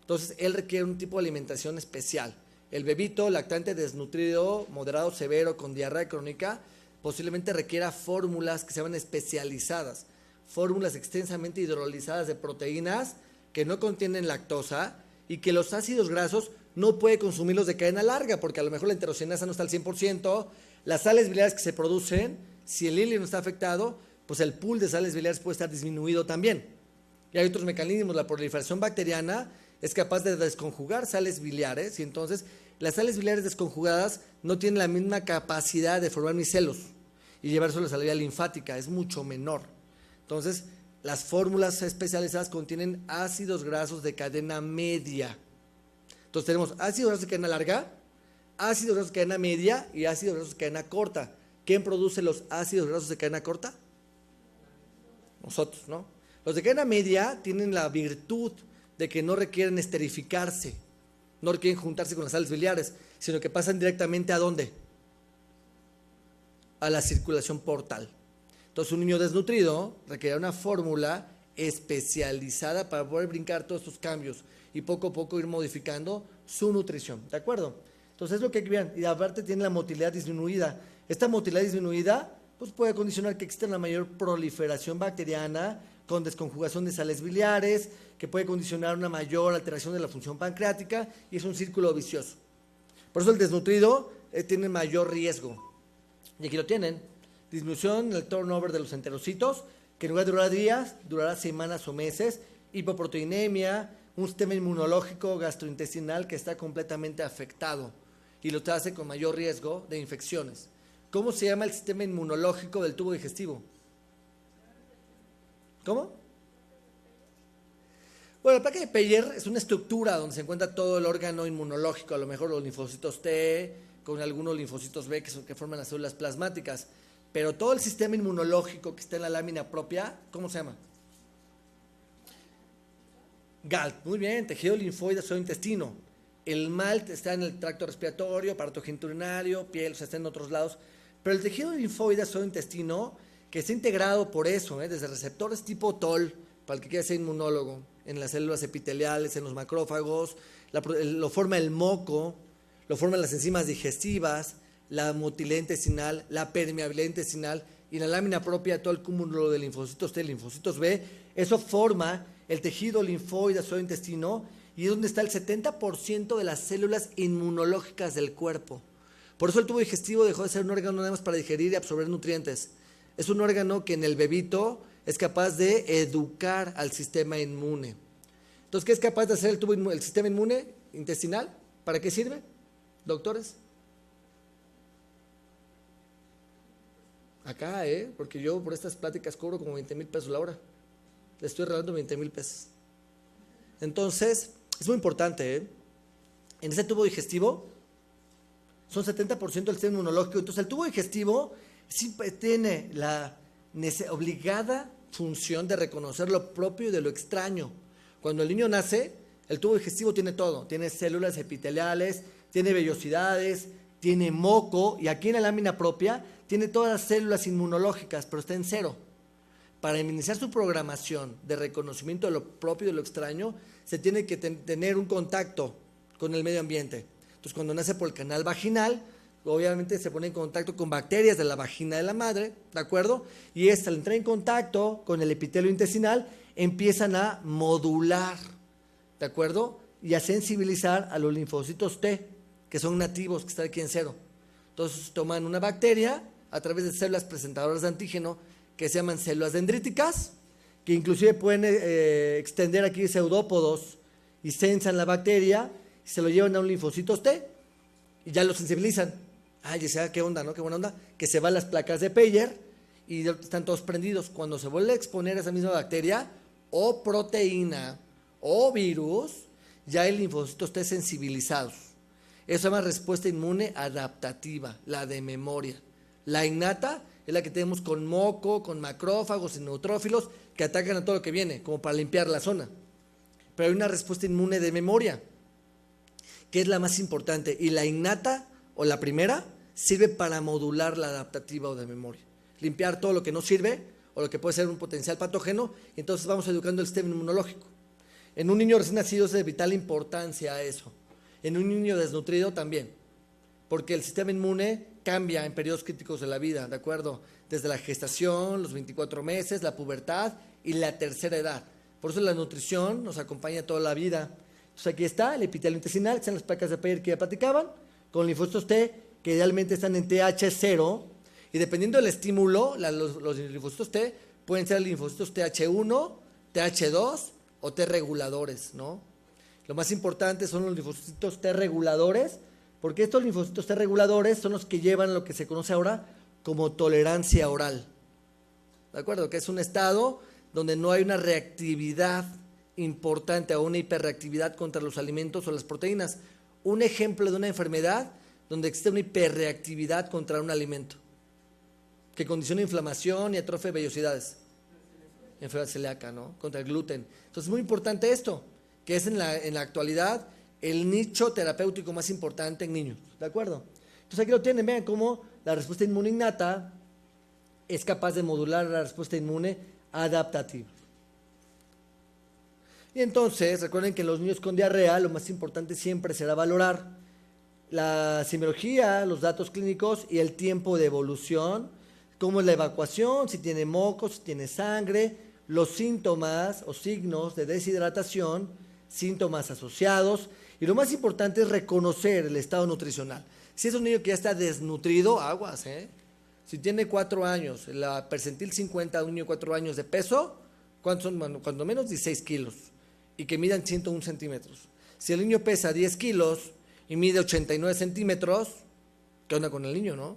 Entonces él requiere un tipo de alimentación especial. El bebito lactante desnutrido, moderado, severo, con diarrea crónica, posiblemente requiera fórmulas que se llaman especializadas, fórmulas extensamente hidrolizadas de proteínas que no contienen lactosa y que los ácidos grasos no puede consumirlos de cadena larga, porque a lo mejor la enterocinasa no está al 100%, las sales biliares que se producen, si el hilio no está afectado, pues el pool de sales biliares puede estar disminuido también. Y hay otros mecanismos, la proliferación bacteriana es capaz de desconjugar sales biliares y entonces las sales biliares desconjugadas no tienen la misma capacidad de formar micelos y llevárselos a la vía linfática, es mucho menor. Entonces, las fórmulas especializadas contienen ácidos grasos de cadena media. Entonces tenemos ácidos grasos de cadena larga, ácidos grasos de cadena media y ácidos grasos de cadena corta. ¿Quién produce los ácidos grasos de cadena corta? Nosotros, ¿no? Los de cadena media tienen la virtud de que no requieren esterificarse, no requieren juntarse con las sales biliares, sino que pasan directamente ¿a dónde? A la circulación portal. Entonces un niño desnutrido requiere una fórmula especializada para poder brincar todos estos cambios y poco a poco ir modificando su nutrición, ¿de acuerdo? Entonces es lo que hay que ver, y aparte tiene la motilidad disminuida. Esta motilidad disminuida pues puede condicionar que exista una mayor proliferación bacteriana con desconjugación de sales biliares, que puede condicionar una mayor alteración de la función pancreática y es un círculo vicioso. Por eso el desnutrido tiene mayor riesgo. Y aquí lo tienen, disminución en el turnover de los enterocitos, que en lugar de durar días, durará semanas o meses, hipoproteinemia, un sistema inmunológico gastrointestinal que está completamente afectado y lo hace con mayor riesgo de infecciones. ¿Cómo se llama el sistema inmunológico del tubo digestivo? ¿Cómo? Bueno, la placa de Peyer es una estructura donde se encuentra todo el órgano inmunológico, a lo mejor los linfocitos T, con algunos linfocitos B que forman las células plasmáticas, pero todo el sistema inmunológico que está en la lámina propia, ¿cómo se llama? GALT, muy bien, tejido linfoide o intestino. El MALT está en el tracto respiratorio, aparato genitourinario, piel, o sea, está en otros lados, pero el tejido linfoide o intestino, que está integrado por eso, desde receptores tipo TOL, para el que quiera ser inmunólogo, en las células epiteliales, en los macrófagos, lo forma el moco, lo forman las enzimas digestivas, la motilidad intestinal, la permeabilidad intestinal y en la lámina propia todo el cúmulo de linfocitos T, linfocitos B. Eso forma el tejido linfoide o intestino y es donde está el 70% de las células inmunológicas del cuerpo. Por eso el tubo digestivo dejó de ser un órgano nada más para digerir y absorber nutrientes. Es un órgano que en el bebito es capaz de educar al sistema inmune. Entonces, ¿qué es capaz de hacer el sistema inmune intestinal? ¿Para qué sirve, doctores? Acá, porque yo por estas pláticas cobro como 20,000 pesos la hora. Le estoy regalando 20,000 pesos. Entonces, es muy importante, en ese tubo digestivo son 70% del sistema inmunológico. Entonces, el tubo digestivo siempre tiene la obligada función de reconocer lo propio y de lo extraño. Cuando el niño nace, el tubo digestivo tiene todo. Tiene células epiteliales, tiene vellosidades, tiene moco y aquí en la lámina propia tiene todas las células inmunológicas, pero está en cero. Para iniciar su programación de reconocimiento de lo propio y de lo extraño, se tiene que tener un contacto con el medio ambiente. Entonces, cuando nace por el canal vaginal, obviamente se pone en contacto con bacterias de la vagina de la madre, ¿de acuerdo? Y esta, al entrar en contacto con el epitelio intestinal, empiezan a modular, ¿de acuerdo? Y a sensibilizar a los linfocitos T, que son nativos, que están aquí en cero. Entonces, toman una bacteria a través de células presentadoras de antígeno, que se llaman células dendríticas, que inclusive pueden extender aquí pseudópodos y sensan la bacteria y se lo llevan a un linfocitos T y ya lo sensibilizan. Ay, ya qué onda, ¿no? Qué buena onda. Que se van las placas de Peyer y están todos prendidos. Cuando se vuelve a exponer a esa misma bacteria o proteína o virus, ya hay linfocitos T sensibilizados. Eso se llama respuesta inmune adaptativa, la de memoria. La innata es la que tenemos con moco, con macrófagos y neutrófilos que atacan a todo lo que viene, como para limpiar la zona. Pero hay una respuesta inmune de memoria, que es la más importante. Y la innata, o la primera, sirve para modular la adaptativa o de memoria. Limpiar todo lo que no sirve o lo que puede ser un potencial patógeno, y entonces vamos educando el sistema inmunológico. En un niño recién nacido es de vital importancia eso. En un niño desnutrido también, porque el sistema inmune cambia en periodos críticos de la vida, ¿de acuerdo? Desde la gestación, los 24 meses, la pubertad y la tercera edad. Por eso la nutrición nos acompaña toda la vida. Entonces aquí está el epitelio intestinal, que están las placas de Peyer que ya platicaban, con linfocitos T, que idealmente están en TH0, y dependiendo del estímulo, los linfocitos T pueden ser linfocitos TH1, TH2 o T reguladores, ¿no? Lo más importante son los linfocitos T reguladores, porque estos linfocitos T reguladores son los que llevan lo que se conoce ahora como tolerancia oral. ¿De acuerdo? Que es un estado donde no hay una reactividad importante o una hiperreactividad contra los alimentos o las proteínas. Un ejemplo de una enfermedad donde existe una hiperreactividad contra un alimento que condiciona inflamación y atrofia de vellosidades. Enfermedad celíaca, ¿no? Contra el gluten. Entonces es muy importante esto, que es en la actualidad el nicho terapéutico más importante en niños, ¿de acuerdo? Entonces aquí lo tienen, vean cómo la respuesta inmune innata es capaz de modular la respuesta inmune adaptativa. Y entonces, recuerden que en los niños con diarrea lo más importante siempre será valorar la semiología, los datos clínicos y el tiempo de evolución, cómo es la evacuación, si tiene mocos, si tiene sangre, los síntomas o signos de deshidratación, síntomas asociados, y lo más importante es reconocer el estado nutricional. Si es un niño que ya está desnutrido, aguas, Si tiene 4 años, la percentil 50 de un niño de 4 años de peso, ¿cuántos son? Cuando menos 16 kilos, y que midan 101 centímetros. Si el niño pesa 10 kilos y mide 89 centímetros, ¿qué onda con el niño, no?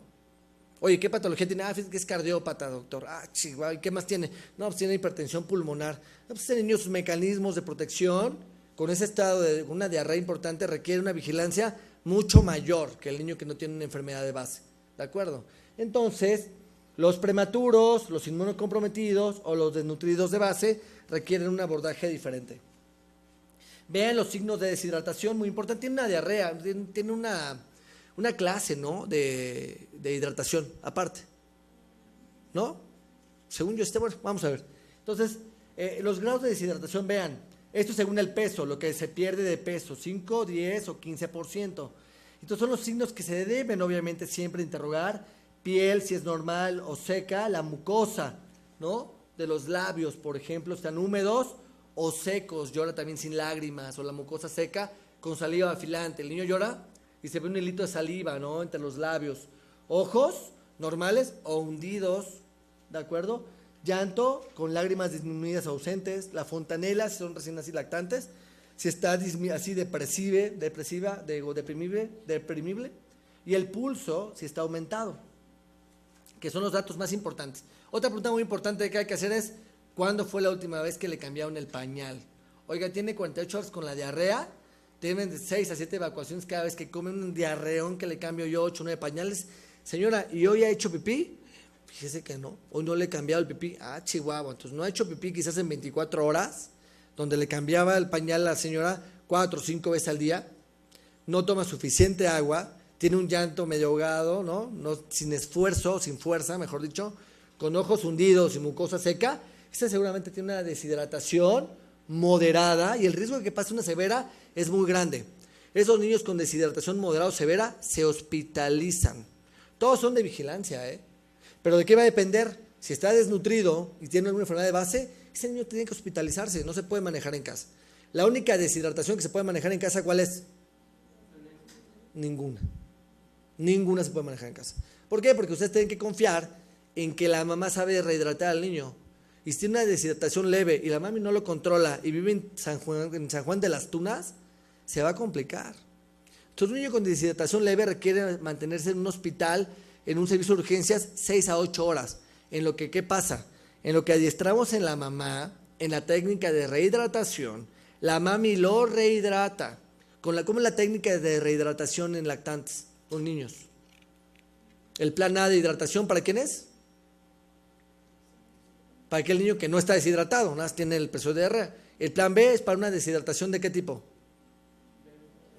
Oye, ¿qué patología tiene? Fíjate que es cardiópata, doctor. Chihuahua, ¿y qué más tiene? No, pues tiene hipertensión pulmonar. No, pues ese niño, sus mecanismos de protección, con ese estado de una diarrea importante, requiere una vigilancia mucho mayor que el niño que no tiene una enfermedad de base. ¿De acuerdo? Entonces, los prematuros, los inmunocomprometidos o los desnutridos de base requieren un abordaje diferente. Vean los signos de deshidratación, muy importante. Tiene una diarrea, tiene una clase, ¿no? de hidratación aparte, ¿no? Según yo bueno, vamos a ver. Entonces, los grados de deshidratación, vean, esto según el peso, lo que se pierde de peso, 5, 10 o 15%. Entonces son los signos que se deben obviamente siempre interrogar: piel, si es normal o seca, la mucosa, ¿no? De los labios, por ejemplo, están húmedos o secos, llora también sin lágrimas, o la mucosa seca con saliva afilante. El niño llora y se ve un hilito de saliva, ¿no? Entre los labios. Ojos normales o hundidos, ¿de acuerdo? Llanto con lágrimas disminuidas o ausentes. La fontanela, si son recién nacidos lactantes, si está así deprimible. Y el pulso, si está aumentado, que son los datos más importantes. Otra pregunta muy importante que hay que hacer es: ¿cuándo fue la última vez que le cambiaron el pañal? Oiga, tiene 48 horas con la diarrea, tienen de 6 a 7 evacuaciones cada vez que come, un diarreón que le cambio yo 8 o 9 pañales. Señora, ¿y hoy ha hecho pipí? Fíjese que no, hoy no le he cambiado el pipí. Chihuahua, entonces no ha hecho pipí quizás en 24 horas, donde le cambiaba el pañal a la señora 4 o 5 veces al día, no toma suficiente agua, tiene un llanto medio ahogado, ¿no? Sin esfuerzo, sin fuerza, mejor dicho, con ojos hundidos y mucosa seca. Esta seguramente tiene una deshidratación moderada y el riesgo de que pase una severa es muy grande. Esos niños con deshidratación moderada o severa se hospitalizan. Todos son de vigilancia, Pero ¿de qué va a depender? Si está desnutrido y tiene alguna enfermedad de base, ese niño tiene que hospitalizarse, no se puede manejar en casa. La única deshidratación que se puede manejar en casa, ¿cuál es? Ninguna. Ninguna se puede manejar en casa. ¿Por qué? Porque ustedes tienen que confiar en que la mamá sabe rehidratar al niño. Y si tiene una deshidratación leve y la mami no lo controla y vive en San Juan de las Tunas, se va a complicar. Entonces, un niño con deshidratación leve requiere mantenerse en un hospital, en un servicio de urgencias, 6 a 8 horas. En lo que, ¿qué pasa? En lo que adiestramos en la mamá, en la técnica de rehidratación, la mami lo rehidrata. ¿Cómo es la técnica de rehidratación en lactantes, con niños? El plan A de hidratación, ¿para quién es? Para aquel niño que no está deshidratado, nada más tiene el peso de diarrea. El plan B es para una deshidratación ¿de qué tipo?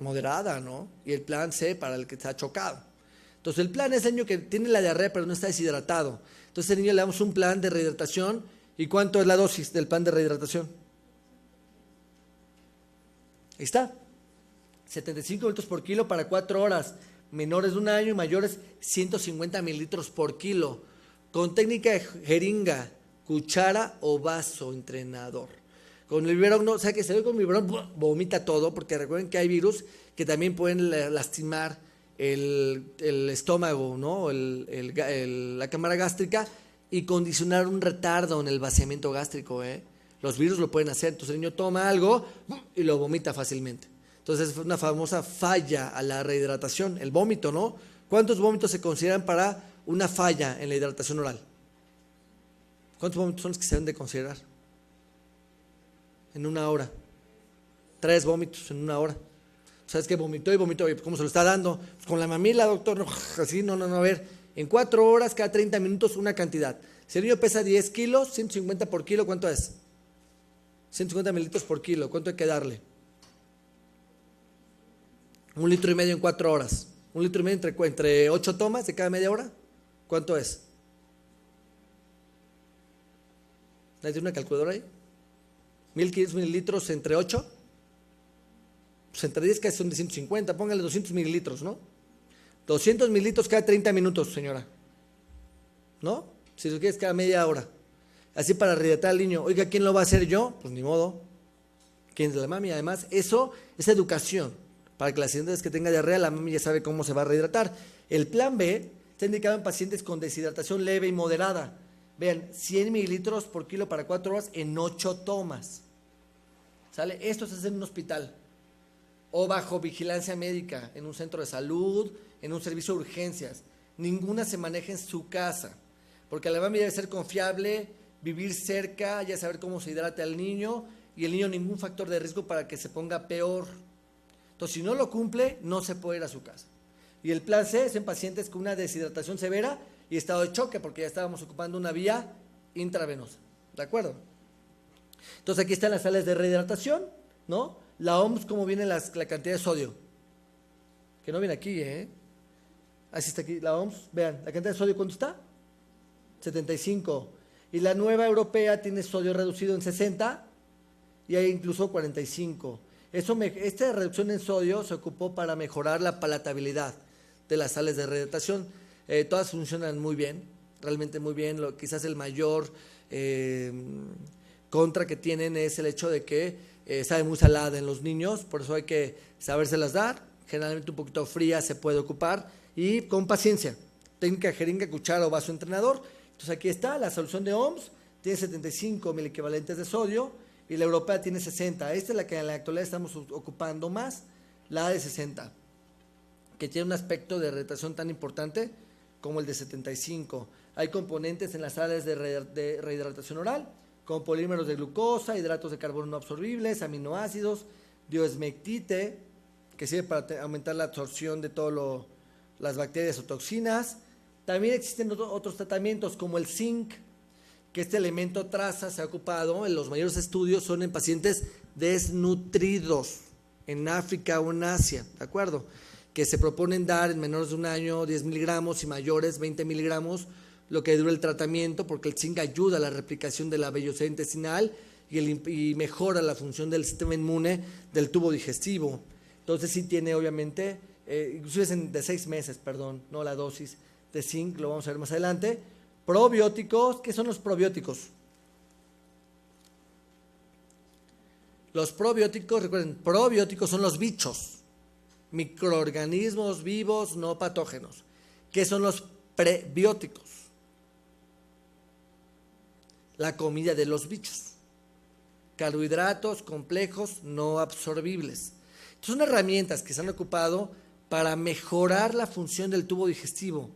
Moderada, ¿no? Y el plan C para el que está chocado. Entonces el plan es el niño que tiene la diarrea pero no está deshidratado. Entonces al niño le damos un plan de rehidratación. ¿Y cuánto es la dosis del plan de rehidratación? Ahí está. 75 mililitros por kilo para 4 horas. Menores de 1 año y mayores 150 mililitros por kilo. Con técnica de jeringa, cuchara o vaso entrenador. Con el biberón no, o sea que se ve con el biberón, vomita todo, porque recuerden que hay virus que también pueden lastimar el estómago, ¿no? La cámara gástrica y condicionar un retardo en el vaciamiento gástrico, ¿eh? Los virus lo pueden hacer, entonces el niño toma algo y lo vomita fácilmente. Entonces es una famosa falla a la rehidratación, el vómito, ¿no? ¿Cuántos vómitos se consideran para una falla en la hidratación oral? ¿Cuántos vómitos son los que se deben de considerar? En 1 hora. 3 vómitos en 1 hora. ¿Sabes qué? Vomitó y vomitó. ¿Cómo se lo está dando? Pues con la mamila, doctor. No, así, no. A ver, en 4 horas, cada 30 minutos, una cantidad. Si el niño pesa 10 kilos, 150 por kilo, ¿cuánto es? 150 mililitros por kilo. ¿Cuánto hay que darle? 1,5 litros en 4 horas. 1,5 litros entre 8 tomas de cada media hora. ¿Cuánto es? ¿Hay una calculadora ahí? 1,500 mililitros entre 8. Pues entre 10 casi son de 150. Póngale 200 mililitros, ¿no? 200 mililitros cada 30 minutos, señora. ¿No? Si lo quieres cada media hora. Así para rehidratar al niño. Oiga, ¿quién lo va a hacer yo? Pues ni modo. ¿Quién es la mami? Además, eso es educación. Para que la siguiente vez que tenga diarrea, la mami ya sabe cómo se va a rehidratar. El plan B está indicado en pacientes con deshidratación leve y moderada. Vean, 100 mililitros por kilo para 4 horas en 8 tomas. ¿Sale? Esto se hace en un hospital o bajo vigilancia médica, en un centro de salud, en un servicio de urgencias. Ninguna se maneja en su casa, porque la mami debe ser confiable, vivir cerca, ya saber cómo se hidrata al niño y el niño ningún factor de riesgo para que se ponga peor. Entonces, si no lo cumple, no se puede ir a su casa. Y el plan C es en pacientes con una deshidratación severa y estado de choque, porque ya estábamos ocupando una vía intravenosa. ¿De acuerdo? Entonces, aquí están las sales de rehidratación, ¿no? La OMS, ¿cómo viene la cantidad de sodio? Que no viene aquí, ¿eh? Así está aquí la OMS. Vean, la cantidad de sodio, ¿cuánto está? 75. Y la nueva europea tiene sodio reducido en 60 y hay incluso 45. Esta reducción en sodio se ocupó para mejorar la palatabilidad de las sales de rehidratación. Todas funcionan muy bien, realmente muy bien. Quizás el mayor contra que tienen es el hecho de que sabe muy salada en los niños, por eso hay que sabérselas dar. Generalmente un poquito fría se puede ocupar y con paciencia. Técnica jeringa, cuchara o vaso entrenador. Entonces aquí está la solución de OMS, tiene 75 miliequivalentes de sodio y la europea tiene 60. Esta es la que en la actualidad estamos ocupando más, la de 60, que tiene un aspecto de rehidratación tan importante como el de 75. Hay componentes en las sales de rehidratación oral, como polímeros de glucosa, hidratos de carbono no absorbibles, aminoácidos, diosmectite, que sirve para aumentar la absorción de todas las bacterias o toxinas. También existen otros tratamientos como el zinc, que este elemento traza se ha ocupado en los mayores estudios, son en pacientes desnutridos en África o en Asia, ¿de acuerdo? Que se proponen dar en menores de 1 año 10 miligramos y mayores 20 miligramos, lo que dura el tratamiento, porque el zinc ayuda a la replicación de la vellosidad intestinal y mejora la función del sistema inmune del tubo digestivo. Entonces sí tiene obviamente, inclusive es de 6 meses, perdón, no la dosis de zinc, lo vamos a ver más adelante. Probióticos, ¿qué son los probióticos? Los probióticos, recuerden, probióticos son los bichos, microorganismos vivos no patógenos. ¿Qué son los prebióticos? La comida de los bichos, carbohidratos complejos no absorbibles. Son herramientas que se han ocupado para mejorar la función del tubo digestivo,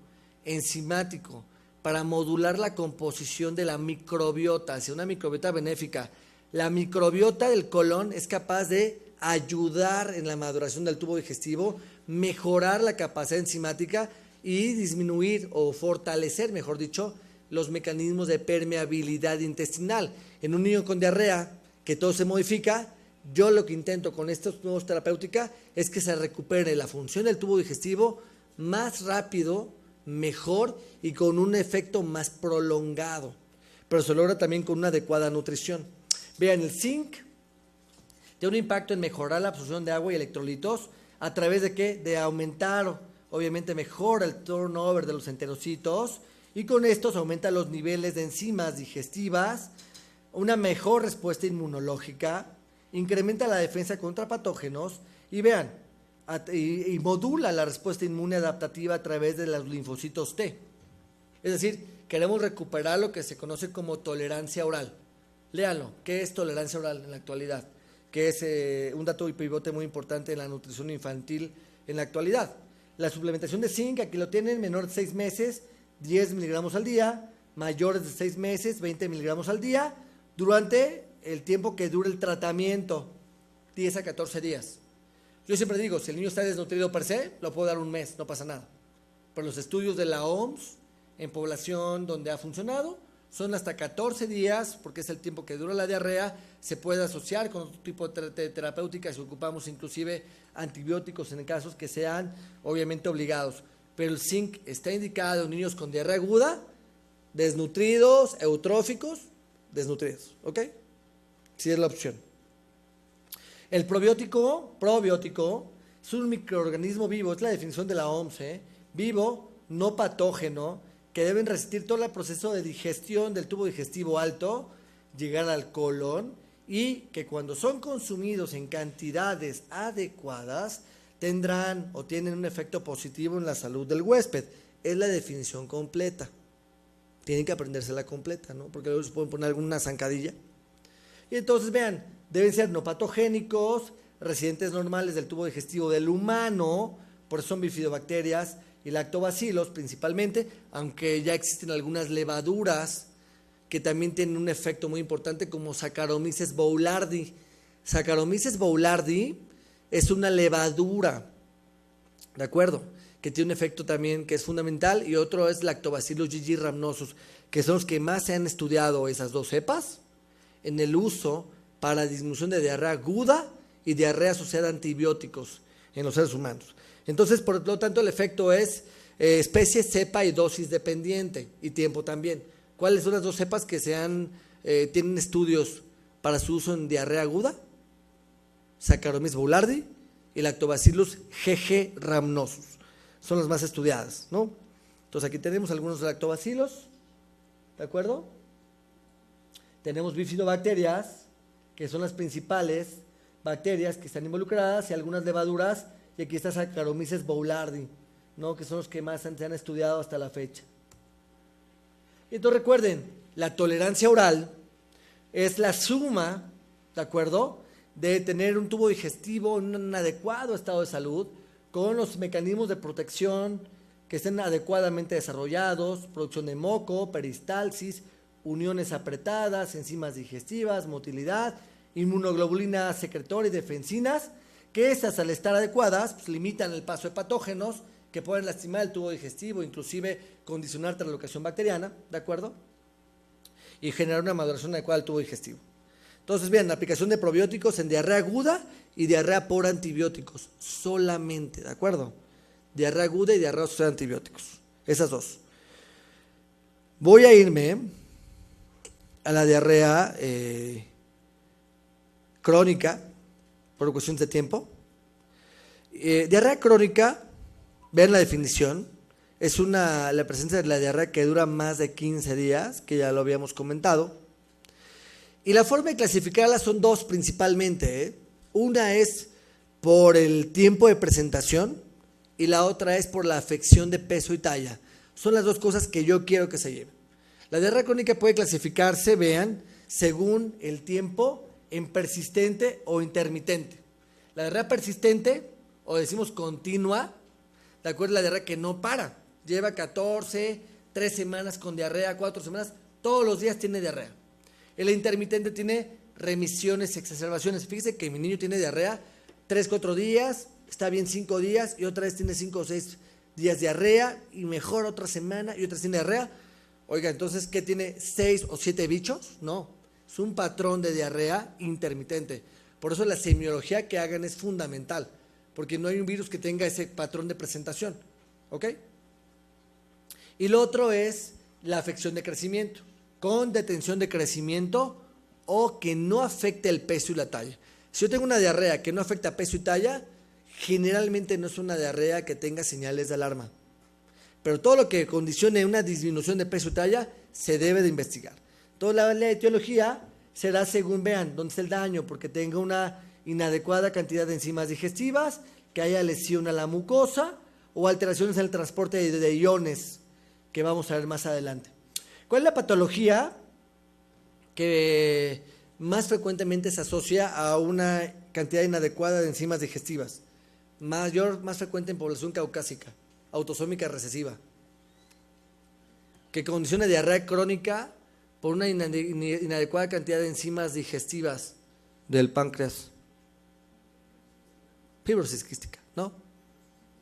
enzimático, para modular la composición de la microbiota hacia una microbiota benéfica. La microbiota del colon es capaz de ayudar en la maduración del tubo digestivo, mejorar la capacidad enzimática y disminuir o fortalecer, mejor dicho, los mecanismos de permeabilidad intestinal. En un niño con diarrea, que todo se modifica, yo lo que intento con estos nuevos terapéuticas es que se recupere la función del tubo digestivo, más rápido, mejor y con un efecto más prolongado. Pero se logra también con una adecuada nutrición. Vean, el zinc tiene un impacto en mejorar la absorción de agua y electrolitos a través de ¿qué? De aumentar, obviamente mejora el turnover de los enterocitos y con esto se aumentan los niveles de enzimas digestivas, una mejor respuesta inmunológica, incrementa la defensa contra patógenos y vean, y modula la respuesta inmune adaptativa a través de los linfocitos T. Es decir, queremos recuperar lo que se conoce como tolerancia oral. Léanlo, ¿qué es tolerancia oral en la actualidad? Que es un dato y pivote muy importante en la nutrición infantil en la actualidad. La suplementación de zinc, aquí lo tienen, menor de 6 meses, 10 miligramos al día, mayores de 6 meses, 20 miligramos al día, durante el tiempo que dure el tratamiento, 10 a 14 días. Yo siempre digo, si el niño está desnutrido per se, lo puedo dar un mes, no pasa nada. Pero los estudios de la OMS en población donde ha funcionado son hasta 14 días, porque es el tiempo que dura la diarrea, se puede asociar con otro tipo de terapéuticas si ocupamos inclusive antibióticos en casos que sean obviamente obligados. Pero el zinc está indicado en niños con diarrea aguda, desnutridos, eutróficos, desnutridos, ¿ok? Sí es la opción. El probiótico es un microorganismo vivo, es la definición de la OMS, vivo, no patógeno, que deben resistir todo el proceso de digestión del tubo digestivo alto, llegar al colon y que cuando son consumidos en cantidades adecuadas tendrán o tienen un efecto positivo en la salud del huésped. Es la definición completa. Tienen que aprendérsela completa, ¿no? Porque luego se pueden poner alguna zancadilla. Y entonces vean, deben ser no patogénicos, residentes normales del tubo digestivo del humano, por eso son bifidobacterias y lactobacilos principalmente, aunque ya existen algunas levaduras que también tienen un efecto muy importante como Saccharomyces boulardii. Saccharomyces boulardii es una levadura, ¿de acuerdo? Que tiene un efecto también que es fundamental, y otro es Lactobacillus GG rhamnosus, que son los que más se han estudiado esas dos cepas en el uso para disminución de diarrea aguda y diarrea asociada a antibióticos en los seres humanos. Entonces, por lo tanto, el efecto es especie, cepa y dosis dependiente y tiempo también. ¿Cuáles son las dos cepas que tienen estudios para su uso en diarrea aguda? Saccharomyces boulardii y Lactobacillus GG rhamnosus. Son las más estudiadas, ¿no? Entonces, aquí tenemos algunos lactobacilos, ¿de acuerdo? Tenemos bifidobacterias, que son las principales bacterias que están involucradas, y algunas levaduras, y aquí está Saccharomyces boulardii, ¿no? Que son los que más se han estudiado hasta la fecha. Y entonces recuerden, la tolerancia oral es la suma, ¿de acuerdo?, de tener un tubo digestivo en un adecuado estado de salud, con los mecanismos de protección que estén adecuadamente desarrollados, producción de moco, peristalsis, uniones apretadas, enzimas digestivas, motilidad, inmunoglobulina secretora y defensinas, que estas al estar adecuadas pues, limitan el paso de patógenos que pueden lastimar el tubo digestivo, inclusive condicionar translocación bacteriana, ¿de acuerdo? Y generar una maduración adecuada del tubo digestivo. Entonces, bien, la aplicación de probióticos en diarrea aguda y diarrea por antibióticos, solamente, ¿de acuerdo? Diarrea aguda y diarrea asociada a antibióticos, esas dos. Voy a irme a la diarrea crónica, por cuestiones de tiempo. Diarrea crónica, vean la definición, es la presencia de la diarrea que dura más de 15 días, que ya lo habíamos comentado. Y la forma de clasificarla son dos principalmente, Una es por el tiempo de presentación y la otra es por la afección de peso y talla. Son las dos cosas que yo quiero que se lleven. La diarrea crónica puede clasificarse, vean, según el tiempo en persistente o intermitente. La diarrea persistente, o decimos continua, de acuerdo a la diarrea que no para. Lleva 14, 3 semanas con diarrea, 4 semanas, todos los días tiene diarrea. El intermitente tiene remisiones, exacerbaciones. Fíjese que mi niño tiene diarrea 3, 4 días, está bien 5 días y otra vez tiene 5 o 6 días diarrea y mejor otra semana y otra vez tiene diarrea. Oiga, entonces, ¿qué tiene? 6 o 7 bichos? No, es un patrón de diarrea intermitente. Por eso la semiología que hagan es fundamental, porque no hay un virus que tenga ese patrón de presentación. ¿ok? Y lo otro es la afección de crecimiento, con detención de crecimiento o que no afecte el peso y la talla. Si yo tengo una diarrea que no afecta peso y talla, generalmente no es una diarrea que tenga señales de alarma. Pero todo lo que condicione una disminución de peso y talla se debe de investigar. Toda la etiología será según vean dónde está el daño, porque tenga una inadecuada cantidad de enzimas digestivas, que haya lesión a la mucosa o alteraciones en el transporte de iones, que vamos a ver más adelante. ¿Cuál es la patología que más frecuentemente se asocia a una cantidad inadecuada de enzimas digestivas? Más frecuente en población caucásica, autosómica recesiva, que condiciona diarrea crónica por una inadecuada cantidad de enzimas digestivas del páncreas. Fibrosis quística, ¿no?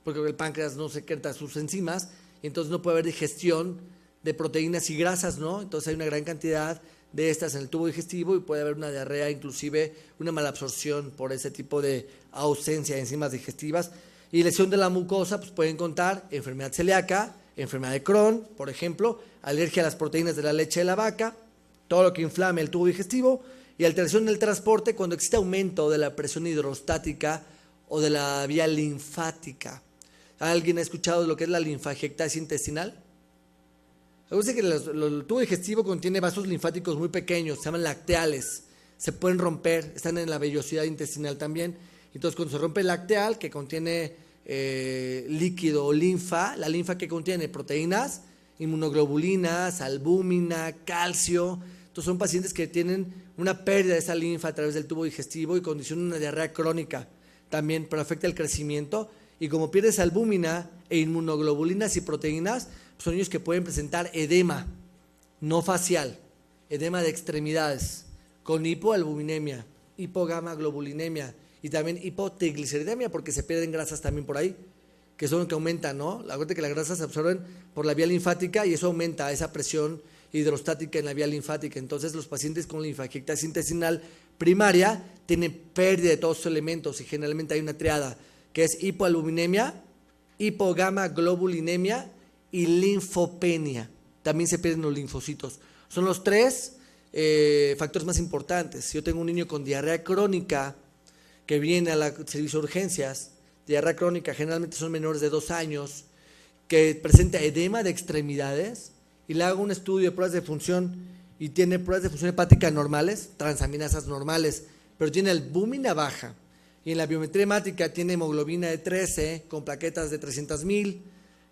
Porque el páncreas no secreta sus enzimas y entonces no puede haber digestión de proteínas y grasas, ¿no? Entonces hay una gran cantidad de estas en el tubo digestivo y puede haber una diarrea, inclusive una malabsorción por ese tipo de ausencia de enzimas digestivas. Y lesión de la mucosa, pues pueden contar enfermedad celíaca, enfermedad de Crohn, por ejemplo, alergia a las proteínas de la leche de la vaca, todo lo que inflame el tubo digestivo y alteración en el transporte cuando existe aumento de la presión hidrostática o de la vía linfática. ¿Alguien ha escuchado de lo que es la linfagiectasia intestinal? Acuérdense que el tubo digestivo contiene vasos linfáticos muy pequeños, se llaman lacteales, se pueden romper, están en la vellosidad intestinal también. Entonces, cuando se rompe el lacteal, que contiene líquido o linfa, la linfa que contiene proteínas, inmunoglobulinas, albúmina, calcio. Entonces, son pacientes que tienen una pérdida de esa linfa a través del tubo digestivo y condicionan una diarrea crónica también, pero afecta el crecimiento. Y como pierdes albúmina e inmunoglobulinas y proteínas, son niños que pueden presentar edema no facial, edema de extremidades, con hipoalbuminemia, hipogamaglobulinemia y también hipotrigliceridemia, porque se pierden grasas también por ahí, que son lo que aumentan, ¿no? Acuérdate que las grasas se absorben por la vía linfática y eso aumenta esa presión hidrostática en la vía linfática. Entonces, los pacientes con linfagiectasia intestinal primaria tienen pérdida de todos estos elementos y generalmente hay una triada que es hipoalbuminemia, hipogamaglobulinemia y linfopenia. También se pierden los linfocitos. Son los tres factores más importantes. Si yo tengo un niño con diarrea crónica que viene al servicio de urgencias, diarrea crónica generalmente son menores de 2 años, que presenta edema de extremidades y le hago un estudio de pruebas de función y tiene pruebas de función hepática normales, transaminasas normales, pero tiene albúmina baja y en la biometría hemática tiene hemoglobina de 13 con plaquetas de 300,000,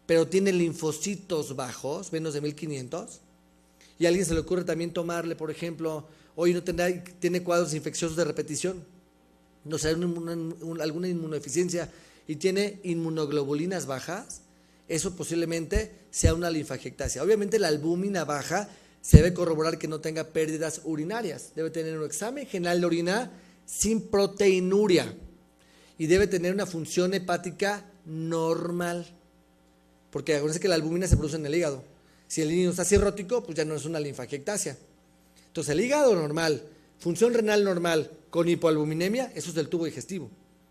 pero tiene linfocitos bajos, menos de 1500, y a alguien se le ocurre también tomarle, por ejemplo, hoy no tiene cuadros infecciosos de repetición, no sé, alguna inmunodeficiencia y tiene inmunoglobulinas bajas, eso posiblemente sea una linfagiectasia. Obviamente la albúmina baja se debe corroborar que no tenga pérdidas urinarias, debe tener un examen general de orina sin proteinuria y debe tener una función hepática normal, porque acuérdense que la albúmina se produce en el hígado. Si el niño está cirrótico, pues ya no es una linfagiectasia. Entonces el hígado normal, función renal normal con hipoalbuminemia, eso es del tubo digestivo,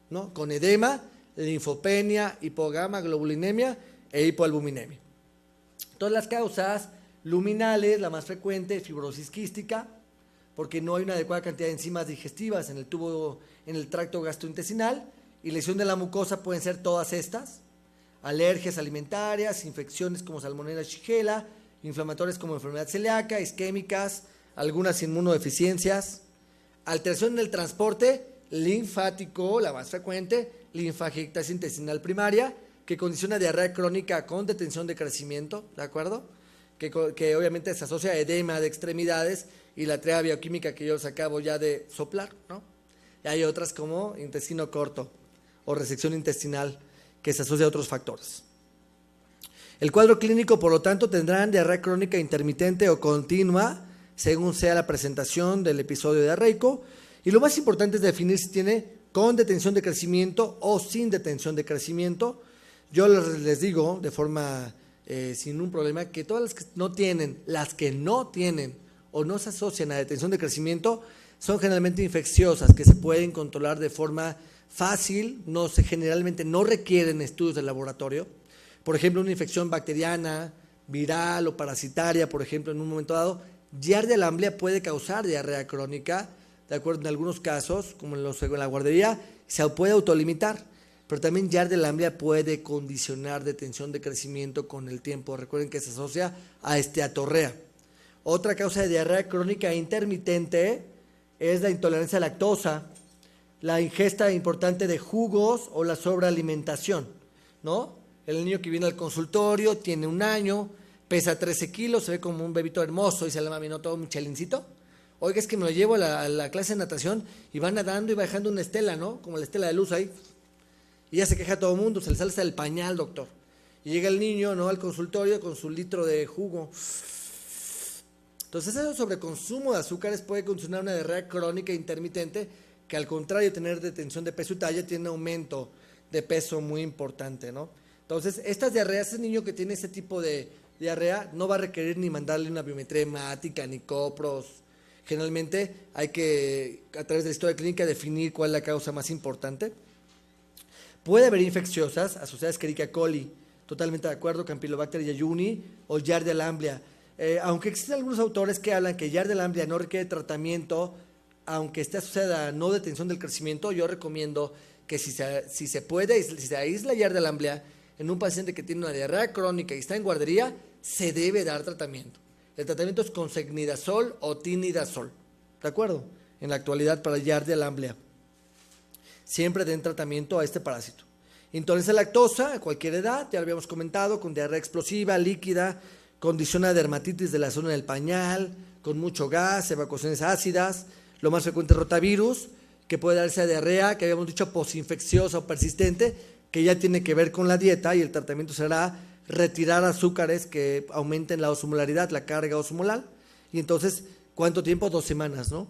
¿no? Con edema, linfopenia, hipogamaglobulinemia e hipoalbuminemia. Todas las causas luminales, la más frecuente, fibrosis quística, porque no hay una adecuada cantidad de enzimas digestivas en el tubo, en el tracto gastrointestinal, y lesión de la mucosa pueden ser todas estas, alergias alimentarias, infecciones como Salmonella Shigella, inflamatorias como enfermedad celíaca, isquémicas, algunas inmunodeficiencias, alteración en el transporte linfático, la más frecuente, linfagiectasia intestinal primaria, que condiciona diarrea crónica con detención de crecimiento, ¿de acuerdo? Que obviamente se asocia a edema de extremidades y la triada bioquímica que yo os acabo ya de soplar, ¿no? Y hay otras como intestino corto o resección intestinal que se asocia a otros factores. El cuadro clínico, por lo tanto, tendrán diarrea crónica intermitente o continua, según sea la presentación del episodio diarreico, y lo más importante es definir si tiene con detención de crecimiento o sin detención de crecimiento. Yo les digo de forma sin un problema que todas las que no tienen o no se asocian a detención de crecimiento son generalmente infecciosas que se pueden controlar de forma fácil, generalmente no requieren estudios de laboratorio, por ejemplo, una infección bacteriana, viral o parasitaria, por ejemplo, en un momento dado, Giardia lamblia puede causar diarrea crónica, de acuerdo en algunos casos, como en la guardería, se puede autolimitar, pero también Giardia lamblia puede condicionar detención de crecimiento con el tiempo. Recuerden que se asocia a esteatorrea. Otra causa de diarrea crónica intermitente es la intolerancia a lactosa, la ingesta importante de jugos o la sobrealimentación, ¿no? El niño que viene al consultorio tiene 1 año, pesa 13 kilos, se ve como un bebito hermoso, dice la mami, ¿no? Todo un chalincito. Oiga, es que me lo llevo a la clase de natación y va nadando y va dejando una estela, ¿no? Como la estela de luz ahí. Y ya se queja todo el mundo, se le sale hasta el pañal, doctor. Y llega el niño, ¿no? Al consultorio con su litro de jugo. Entonces, ese sobreconsumo de azúcares puede condicionar una diarrea crónica intermitente que, al contrario de tener detención de peso y talla, tiene aumento de peso muy importante, ¿no? Entonces, estas diarreas, ese niño que tiene ese tipo de diarrea no va a requerir ni mandarle una biometría hemática ni copros. Generalmente hay que, a través de la historia clínica, definir cuál es la causa más importante. Puede haber infecciosas asociadas a Escherichia coli, totalmente de acuerdo, Campylobacter jejuni o Giardia lamblia. Aunque existen algunos autores que hablan que Giardia lamblia no requiere tratamiento, aunque esté asociada a no detención del crecimiento, yo recomiendo que si se puede, si se aísla Giardia lamblia en un paciente que tiene una diarrea crónica y está en guardería, se debe dar tratamiento. El tratamiento es con secnidazol o tinidazol, ¿de acuerdo? En la actualidad para Giardia lamblia. Siempre den tratamiento a este parásito. Intolerancia a lactosa a cualquier edad, ya lo habíamos comentado, con diarrea explosiva, líquida, condición de dermatitis de la zona del pañal, con mucho gas, evacuaciones ácidas, lo más frecuente es rotavirus, que puede darse a diarrea, que habíamos dicho posinfecciosa o persistente, que ya tiene que ver con la dieta, y el tratamiento será retirar azúcares que aumenten la osmolaridad, la carga osmolar, y entonces, ¿cuánto tiempo? 2 semanas, ¿no?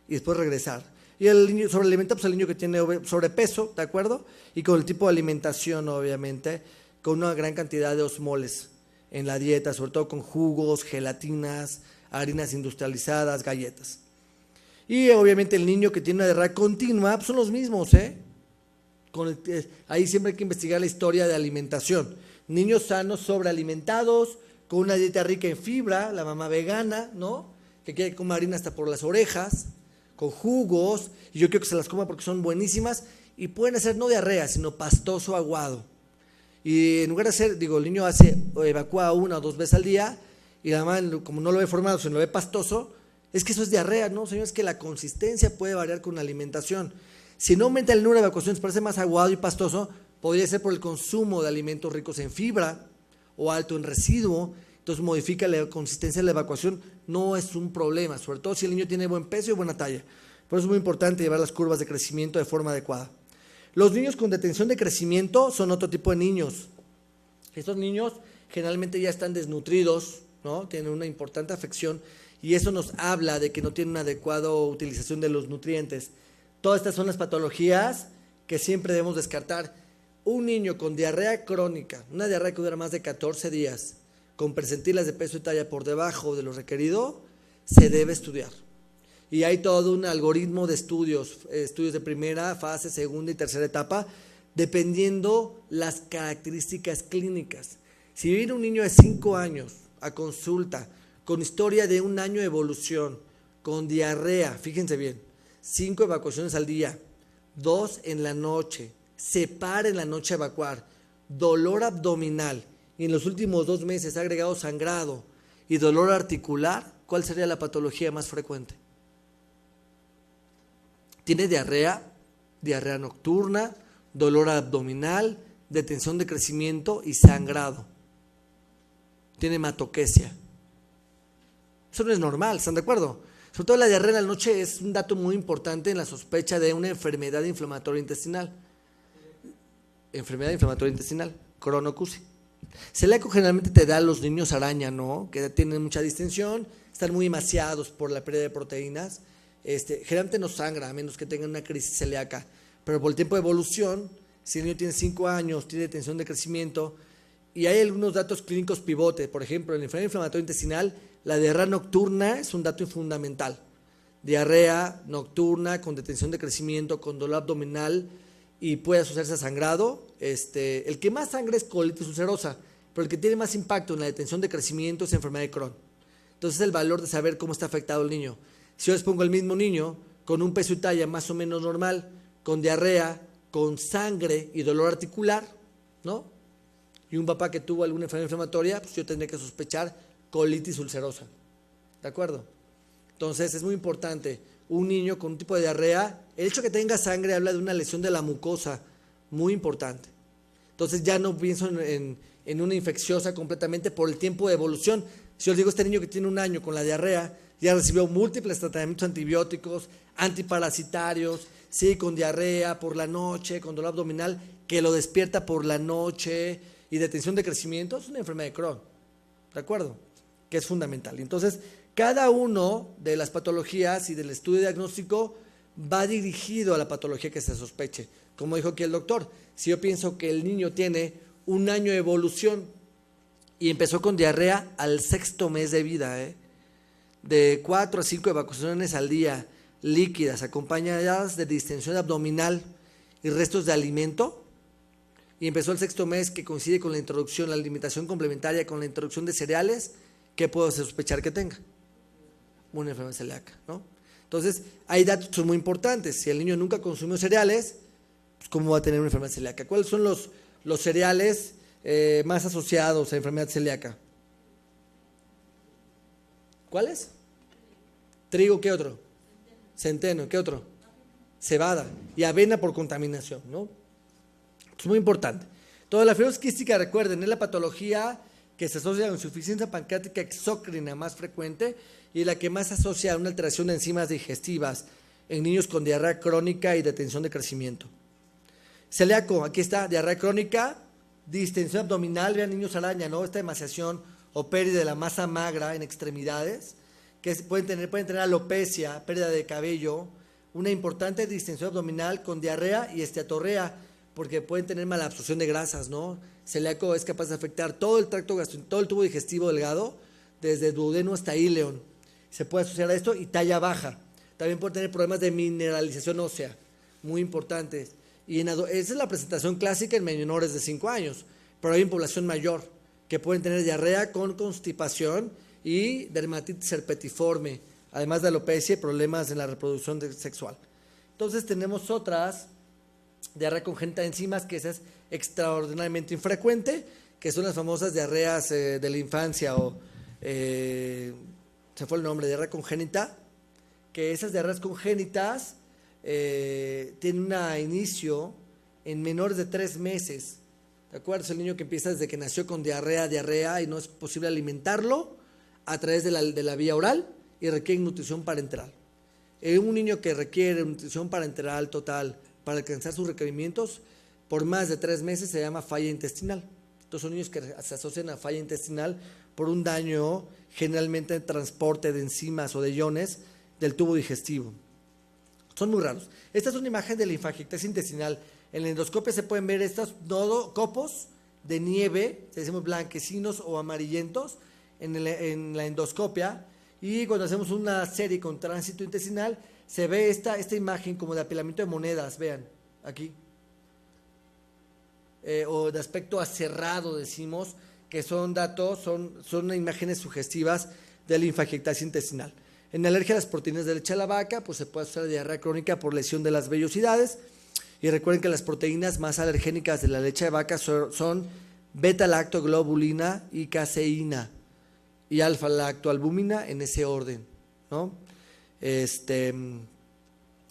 Y después regresar. Y el niño sobrealimenta, pues el niño que tiene sobrepeso, ¿de acuerdo? Y con el tipo de alimentación, obviamente, con una gran cantidad de osmoles en la dieta, sobre todo con jugos, gelatinas, harinas industrializadas, galletas. Y obviamente el niño que tiene una diarrea continua, pues son los mismos, ¿eh? Ahí siempre hay que investigar la historia de alimentación. Niños sanos, sobrealimentados, con una dieta rica en fibra, la mamá vegana, ¿no? Que quiere comer harina hasta por las orejas, con jugos, y yo quiero que se las coma porque son buenísimas, y pueden hacer no diarrea, sino pastoso aguado. Y en lugar de hacer, el niño evacúa 1 o 2 veces al día, y la mamá, como no lo ve formado, sino lo ve pastoso, es que eso es diarrea, ¿no, señores? Que la consistencia puede variar con la alimentación. Si no aumenta el número de evacuaciones, parece más aguado y pastoso, podría ser por el consumo de alimentos ricos en fibra o alto en residuo. Entonces modifica la consistencia de la evacuación, no es un problema, sobre todo si el niño tiene buen peso y buena talla. Por eso es muy importante llevar las curvas de crecimiento de forma adecuada. Los niños con detención de crecimiento son otro tipo de niños. Estos niños generalmente ya están desnutridos, ¿no? Tienen una importante afección y eso nos habla de que no tienen una adecuada utilización de los nutrientes. Todas estas son las patologías que siempre debemos descartar. Un niño con diarrea crónica, una diarrea que dura más de 14 días, con percentiles de peso y talla por debajo de lo requerido, se debe estudiar. Y hay todo un algoritmo de estudios de primera fase, segunda y tercera etapa, dependiendo las características clínicas. Si viene un niño de 5 años a consulta, con historia de 1 año de evolución, con diarrea, fíjense bien, 5 evacuaciones al día, 2 en la noche, se para en la noche a evacuar, dolor abdominal, y en los últimos 2 meses ha agregado sangrado y dolor articular, ¿cuál sería la patología más frecuente? Tiene diarrea, diarrea nocturna, dolor abdominal, detención de crecimiento y sangrado. Tiene hematoquesia. Eso no es normal, ¿están de acuerdo? Sobre todo la diarrea en la noche es un dato muy importante en la sospecha de una enfermedad inflamatoria intestinal. Enfermedad inflamatoria intestinal, cronocusi. Celíaco generalmente te da a los niños araña, ¿no? Que tienen mucha distensión, están muy emaciados por la pérdida de proteínas. Generalmente no sangra, a menos que tengan una crisis celíaca. Pero por el tiempo de evolución, si el niño tiene 5 años, tiene tensión de crecimiento, y hay algunos datos clínicos pivote. Por ejemplo, en la enfermedad inflamatoria intestinal, la diarrea nocturna es un dato fundamental. Diarrea nocturna con detención de crecimiento, con dolor abdominal, y puede asociarse a sangrado. El que más sangra es colitis ulcerosa, pero el que tiene más impacto en la detención de crecimiento es enfermedad de Crohn. Entonces el valor de saber cómo está afectado el niño. Si yo les pongo el mismo niño con un peso y talla más o menos normal, con diarrea, con sangre y dolor articular, ¿no? Y un papá que tuvo alguna enfermedad inflamatoria, pues yo tendría que sospechar colitis ulcerosa. ¿De acuerdo? Entonces es muy importante. Un niño con un tipo de diarrea, el hecho de que tenga sangre habla de una lesión de la mucosa, muy importante. Entonces ya no pienso en una infecciosa completamente por el tiempo de evolución. Si yo les digo, este niño que tiene un año con la diarrea, ya recibió múltiples tratamientos antibióticos, antiparasitarios, sí, con diarrea por la noche, con dolor abdominal, que lo despierta por la noche y detención de crecimiento, es una enfermedad de Crohn, ¿de acuerdo? Que es fundamental. Entonces, cada uno de las patologías y del estudio diagnóstico va dirigido a la patología que se sospeche. Como dijo aquí el doctor, si yo pienso que el niño tiene un año de evolución y empezó con diarrea al 6º mes de vida, de 4 a 5 evacuaciones al día, líquidas, acompañadas de distensión abdominal y restos de alimento, y empezó el 6º mes que coincide con la introducción, la alimentación complementaria con la introducción de cereales, ¿qué puedo sospechar que tenga? Una enfermedad celíaca, ¿no? Entonces, hay datos que son muy importantes. Si el niño nunca consumió cereales, pues ¿cómo va a tener una enfermedad celíaca? ¿Cuáles son los cereales más asociados a enfermedad celíaca? ¿Cuáles? Trigo, ¿qué otro? Centeno, ¿qué otro? Cebada y avena por contaminación, ¿no? Es muy importante. Toda la fibrosis quística, recuerden, es la patología que se asocia con insuficiencia pancreática exócrina más frecuente y la que más se asocia a una alteración de enzimas digestivas en niños con diarrea crónica y detención de crecimiento. Celíaco, aquí está, diarrea crónica, distensión abdominal, vean niños araña, ¿no? Esta emaciación o pérdida de la masa magra en extremidades, que pueden tener alopecia, pérdida de cabello, una importante distensión abdominal con diarrea y esteatorrea, porque pueden tener mala absorción de grasas, ¿no? Celíaco es capaz de afectar todo el tracto gastrointestinal, todo el tubo digestivo delgado, desde duodeno hasta íleon. Se puede asociar a esto y talla baja. También puede tener problemas de mineralización ósea, muy importantes. Y esa es la presentación clásica en menores de 5 años, pero hay en población mayor que pueden tener diarrea con constipación y dermatitis herpetiforme, además de alopecia y problemas en la reproducción sexual. Entonces tenemos otras, diarrea congénita de enzimas, que esa es extraordinariamente infrecuente, que son las famosas diarreas de la infancia o se fue el nombre, diarrea congénita, que esas diarreas congénitas tienen un inicio en menores de 3 meses. ¿De acuerdo? Es el niño que empieza desde que nació con diarrea y no es posible alimentarlo a través de la vía oral y requiere nutrición parenteral. Un niño que requiere nutrición parenteral total para alcanzar sus requerimientos por más de 3 meses se llama falla intestinal. Entonces son niños que se asocian a falla intestinal por un daño generalmente en transporte de enzimas o de iones del tubo digestivo. Son muy raros. Esta es una imagen de la linfadenectomía intestinal. En la endoscopia se pueden ver estos copos de nieve, se decimos blanquecinos o amarillentos en la endoscopia, y cuando hacemos una serie con tránsito intestinal se ve esta imagen como de apilamiento de monedas, vean, aquí. O de aspecto aserrado, decimos, que son datos, son imágenes sugestivas de linfadenectomía intestinal. En alergia a las proteínas de leche de la vaca, pues se puede asociar diarrea crónica por lesión de las vellosidades. Y recuerden que las proteínas más alergénicas de la leche de vaca son beta-lactoglobulina y caseína y alfa-lactoalbúmina en ese orden, ¿no?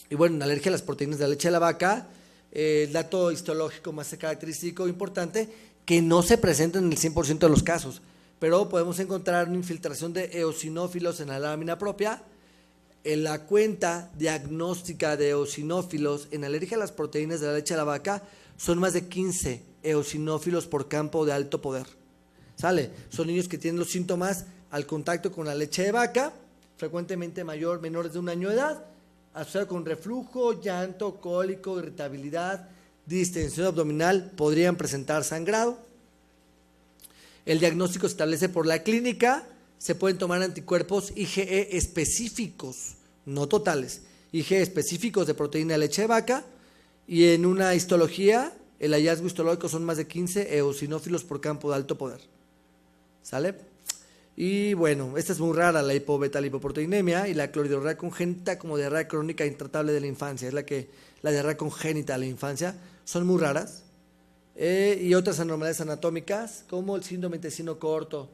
Y bueno, en alergia a las proteínas de la leche de la vaca, el dato histológico más característico importante, que no se presenta en el 100% de los casos, pero podemos encontrar una infiltración de eosinófilos en la lámina propia. En la cuenta diagnóstica de eosinófilos en alergia a las proteínas de la leche de la vaca son más de 15 eosinófilos por campo de alto poder. ¿Sale? Son niños que tienen los síntomas al contacto con la leche de vaca, frecuentemente menores de 1 año de edad, asociado con reflujo, llanto, cólico, irritabilidad, distensión abdominal, podrían presentar sangrado. El diagnóstico se establece por la clínica. Se pueden tomar anticuerpos IgE específicos, no totales, IgE específicos de proteína de leche de vaca, Y en una histología, el hallazgo histológico son más de 15 eosinófilos por campo de alto poder. ¿Sale? Y bueno, esta es muy rara, la hipobeta-lipoproteinemia y la clorhidrorea congénita como diarrea crónica intratable de la infancia. Es la diarrea congénita de la infancia. Son muy raras. Y otras anormalidades anatómicas, como el síndrome intestino corto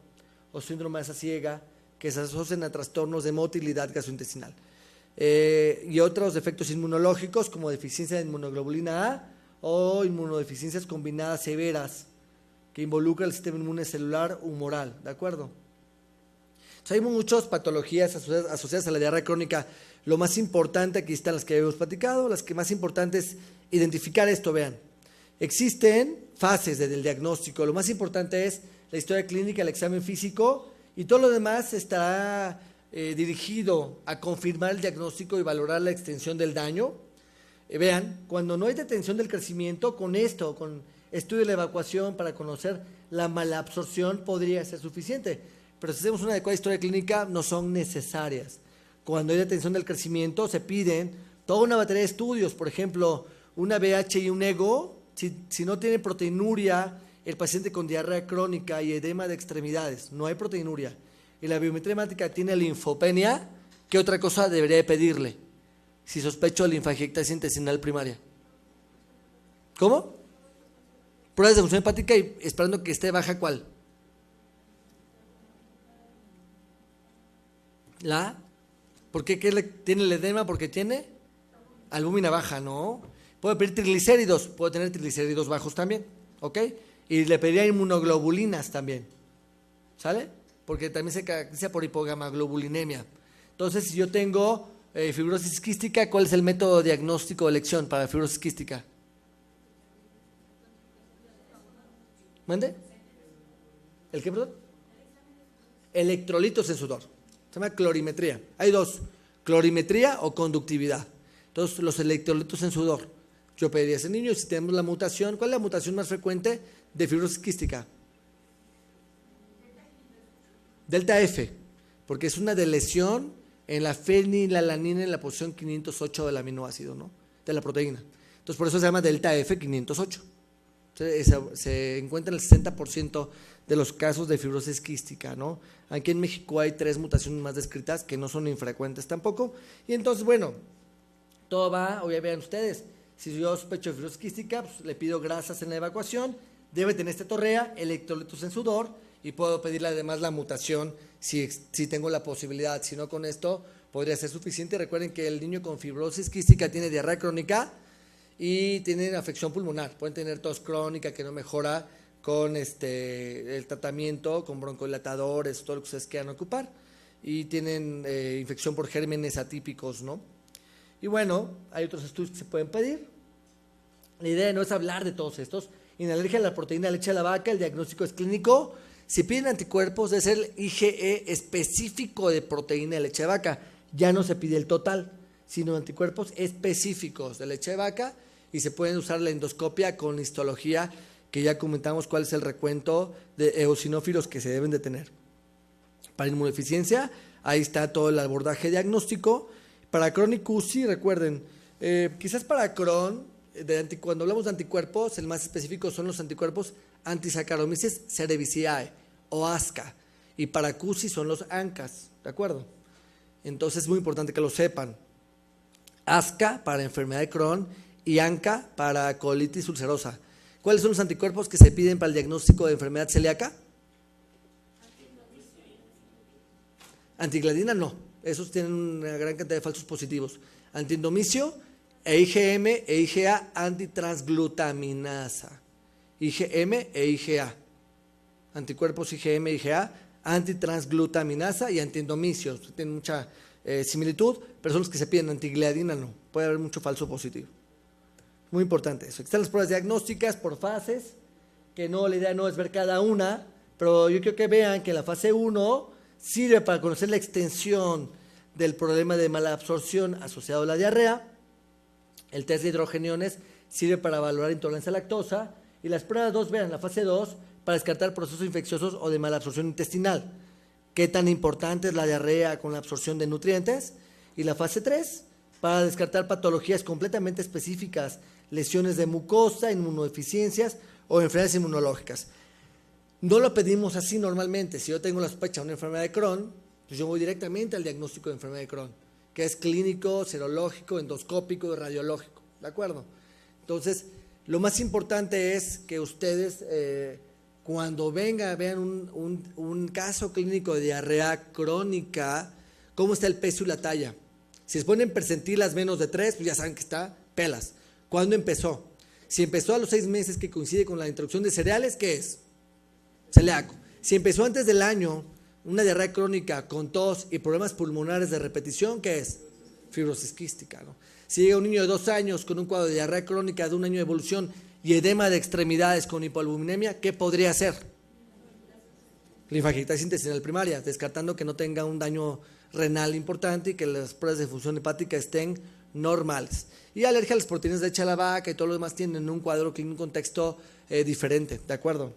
o síndrome de asa ciega, que se asocian a trastornos de motilidad gastrointestinal. Y otros defectos inmunológicos, como deficiencia de inmunoglobulina A o inmunodeficiencias combinadas severas, que involucran el sistema inmune celular humoral, ¿de acuerdo? Hay muchas patologías asociadas a la diarrea crónica. Lo más importante, aquí están las que hemos platicado, las que más importante es identificar esto, vean. Existen fases del diagnóstico, lo más importante es la historia clínica, el examen físico, y todo lo demás estará dirigido a confirmar el diagnóstico y valorar la extensión del daño. Vean, cuando no hay detención del crecimiento, con estudio de la evacuación para conocer la malabsorción podría ser suficiente. Pero si hacemos una adecuada historia clínica, no son necesarias. Cuando hay detención del crecimiento, se piden toda una batería de estudios, por ejemplo, una BH y un EGO, si no tiene proteinuria, el paciente con diarrea crónica y edema de extremidades, no hay proteinuria, y la biometría hemática tiene linfopenia, ¿qué otra cosa debería pedirle? Si sospecho de linfangiectasia intestinal primaria. ¿Cómo? Pruebas de función hepática y esperando que esté baja, ¿cuál? ¿Por qué tiene el edema? Porque tiene albúmina baja, ¿no? Puede pedir triglicéridos, puede tener triglicéridos bajos también, ¿ok? Y le pediría inmunoglobulinas también, ¿sale? Porque también se caracteriza por hipogamaglobulinemia. Entonces, si yo tengo fibrosis quística, ¿cuál es el método diagnóstico de elección para fibrosis quística? ¿Mande? ¿El qué, perdón? Electrolitos en sudor. Se llama clorimetría. Hay dos, clorimetría o conductividad. Entonces, los electrolitos en sudor. Yo pediría a ese niño, si tenemos la mutación, ¿cuál es la mutación más frecuente de fibrosis quística? Delta F, porque es una deleción en la fenilalanina en la posición 508 del aminoácido, ¿no? De la proteína. Entonces, por eso se llama delta F 508. Se encuentra en el 60% de los casos de fibrosis quística, ¿no? Aquí en México hay 3 mutaciones más descritas que no son infrecuentes tampoco. Y entonces, bueno, todo va, hoy vean ustedes, si yo sospecho de fibrosis quística, pues le pido grasas en la evacuación, debe tener estetorrea, electrolitos en sudor, y puedo pedirle además la mutación si tengo la posibilidad. Si no, con esto podría ser suficiente. Recuerden que el niño con fibrosis quística tiene diarrea crónica y tienen afección pulmonar. Pueden tener tos crónica que no mejora con el tratamiento, con broncodilatadores, todo lo que ustedes quieran ocupar. Y tienen infección por gérmenes atípicos, ¿no? Y bueno, hay otros estudios que se pueden pedir. La idea no es hablar de todos estos. En alergia a la proteína de leche de la vaca, el diagnóstico es clínico. Si piden anticuerpos, debe ser el IgE específico de proteína de leche de vaca. Ya no se pide el total, sino anticuerpos específicos de leche de vaca, y se pueden usar la endoscopia con histología, que ya comentamos cuál es el recuento de eosinófilos que se deben de tener. Para inmunodeficiencia, ahí está todo el abordaje diagnóstico. Para Crohn y CUSI, recuerden, quizás para Crohn, cuando hablamos de anticuerpos, el más específico son los anticuerpos anti-Saccharomyces cerevisiae o ASCA, y para CUSI son los ANCAs, ¿de acuerdo? Entonces es muy importante que lo sepan. ASCA para enfermedad de Crohn y ANCA para colitis ulcerosa. ¿Cuáles son los anticuerpos que se piden para el diagnóstico de enfermedad celíaca? Antigladina no, esos tienen una gran cantidad de falsos positivos. Antiendomicio e IgM e IgA antitransglutaminasa. IgM e IgA. Anticuerpos IgM e IgA antitransglutaminasa y antiendomicio. Tienen mucha similitud, pero son los que se piden. Antigliadina no, puede haber mucho falso positivo. Muy importante eso. Están las pruebas diagnósticas por fases, que no, la idea no es ver cada una, pero yo quiero que vean que la fase 1 sirve para conocer la extensión del problema de mala absorción asociado a la diarrea. El test de hidrogeniones sirve para valorar intolerancia a lactosa, y las pruebas 2, vean, la fase 2, para descartar procesos infecciosos o de mala absorción intestinal. ¿Qué tan importante es la diarrea con la absorción de nutrientes? Y la fase 3, para descartar patologías completamente específicas, lesiones de mucosa, inmunodeficiencias o enfermedades inmunológicas. No lo pedimos así normalmente. Si yo tengo la sospecha de una enfermedad de Crohn, pues yo voy directamente al diagnóstico de enfermedad de Crohn, que es clínico, serológico, endoscópico y radiológico. ¿De acuerdo? Entonces, lo más importante es que ustedes, cuando vean un caso clínico de diarrea crónica, cómo está el peso y la talla. Si les ponen percentilas menos de 3, pues ya saben que está pelas. ¿Cuándo empezó? Si empezó a los 6 meses, que coincide con la introducción de cereales, ¿qué es? Celíaco. Si empezó antes del año, una diarrea crónica con tos y problemas pulmonares de repetición, ¿qué es? Fibrosis quística, ¿no? Si llega un niño de 2 años con un cuadro de diarrea crónica de un año de evolución y edema de extremidades con hipoalbuminemia, ¿qué podría ser? Linfadengitis intestinal primaria, descartando que no tenga un daño renal importante y que las pruebas de función hepática estén normales. Y alergia a las proteínas de leche de la vaca y todo lo demás tienen un cuadro clínico, un contexto diferente, ¿de acuerdo?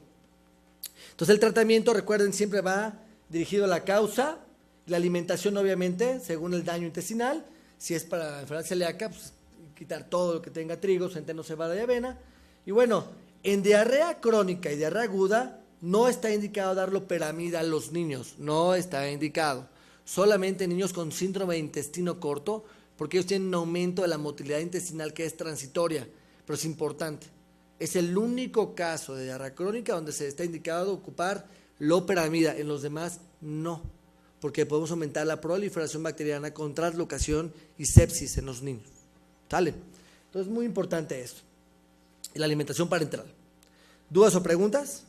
Entonces el tratamiento, recuerden, siempre va dirigido a la causa, la alimentación obviamente, según el daño intestinal. Si es para enfermedad celíaca, pues quitar todo lo que tenga trigo, centeno, cebada y avena. Y bueno, en diarrea crónica y diarrea aguda no está indicado dar loperamida a los niños, no está indicado. Solamente en niños con síndrome de intestino corto, porque ellos tienen un aumento de la motilidad intestinal que es transitoria, pero es importante. Es el único caso de diarrea crónica donde se está indicado ocupar loperamida, en los demás no, porque podemos aumentar la proliferación bacteriana con translocación y sepsis en los niños. ¿Sale? Entonces es muy importante esto. Y la alimentación parenteral. ¿Dudas o preguntas?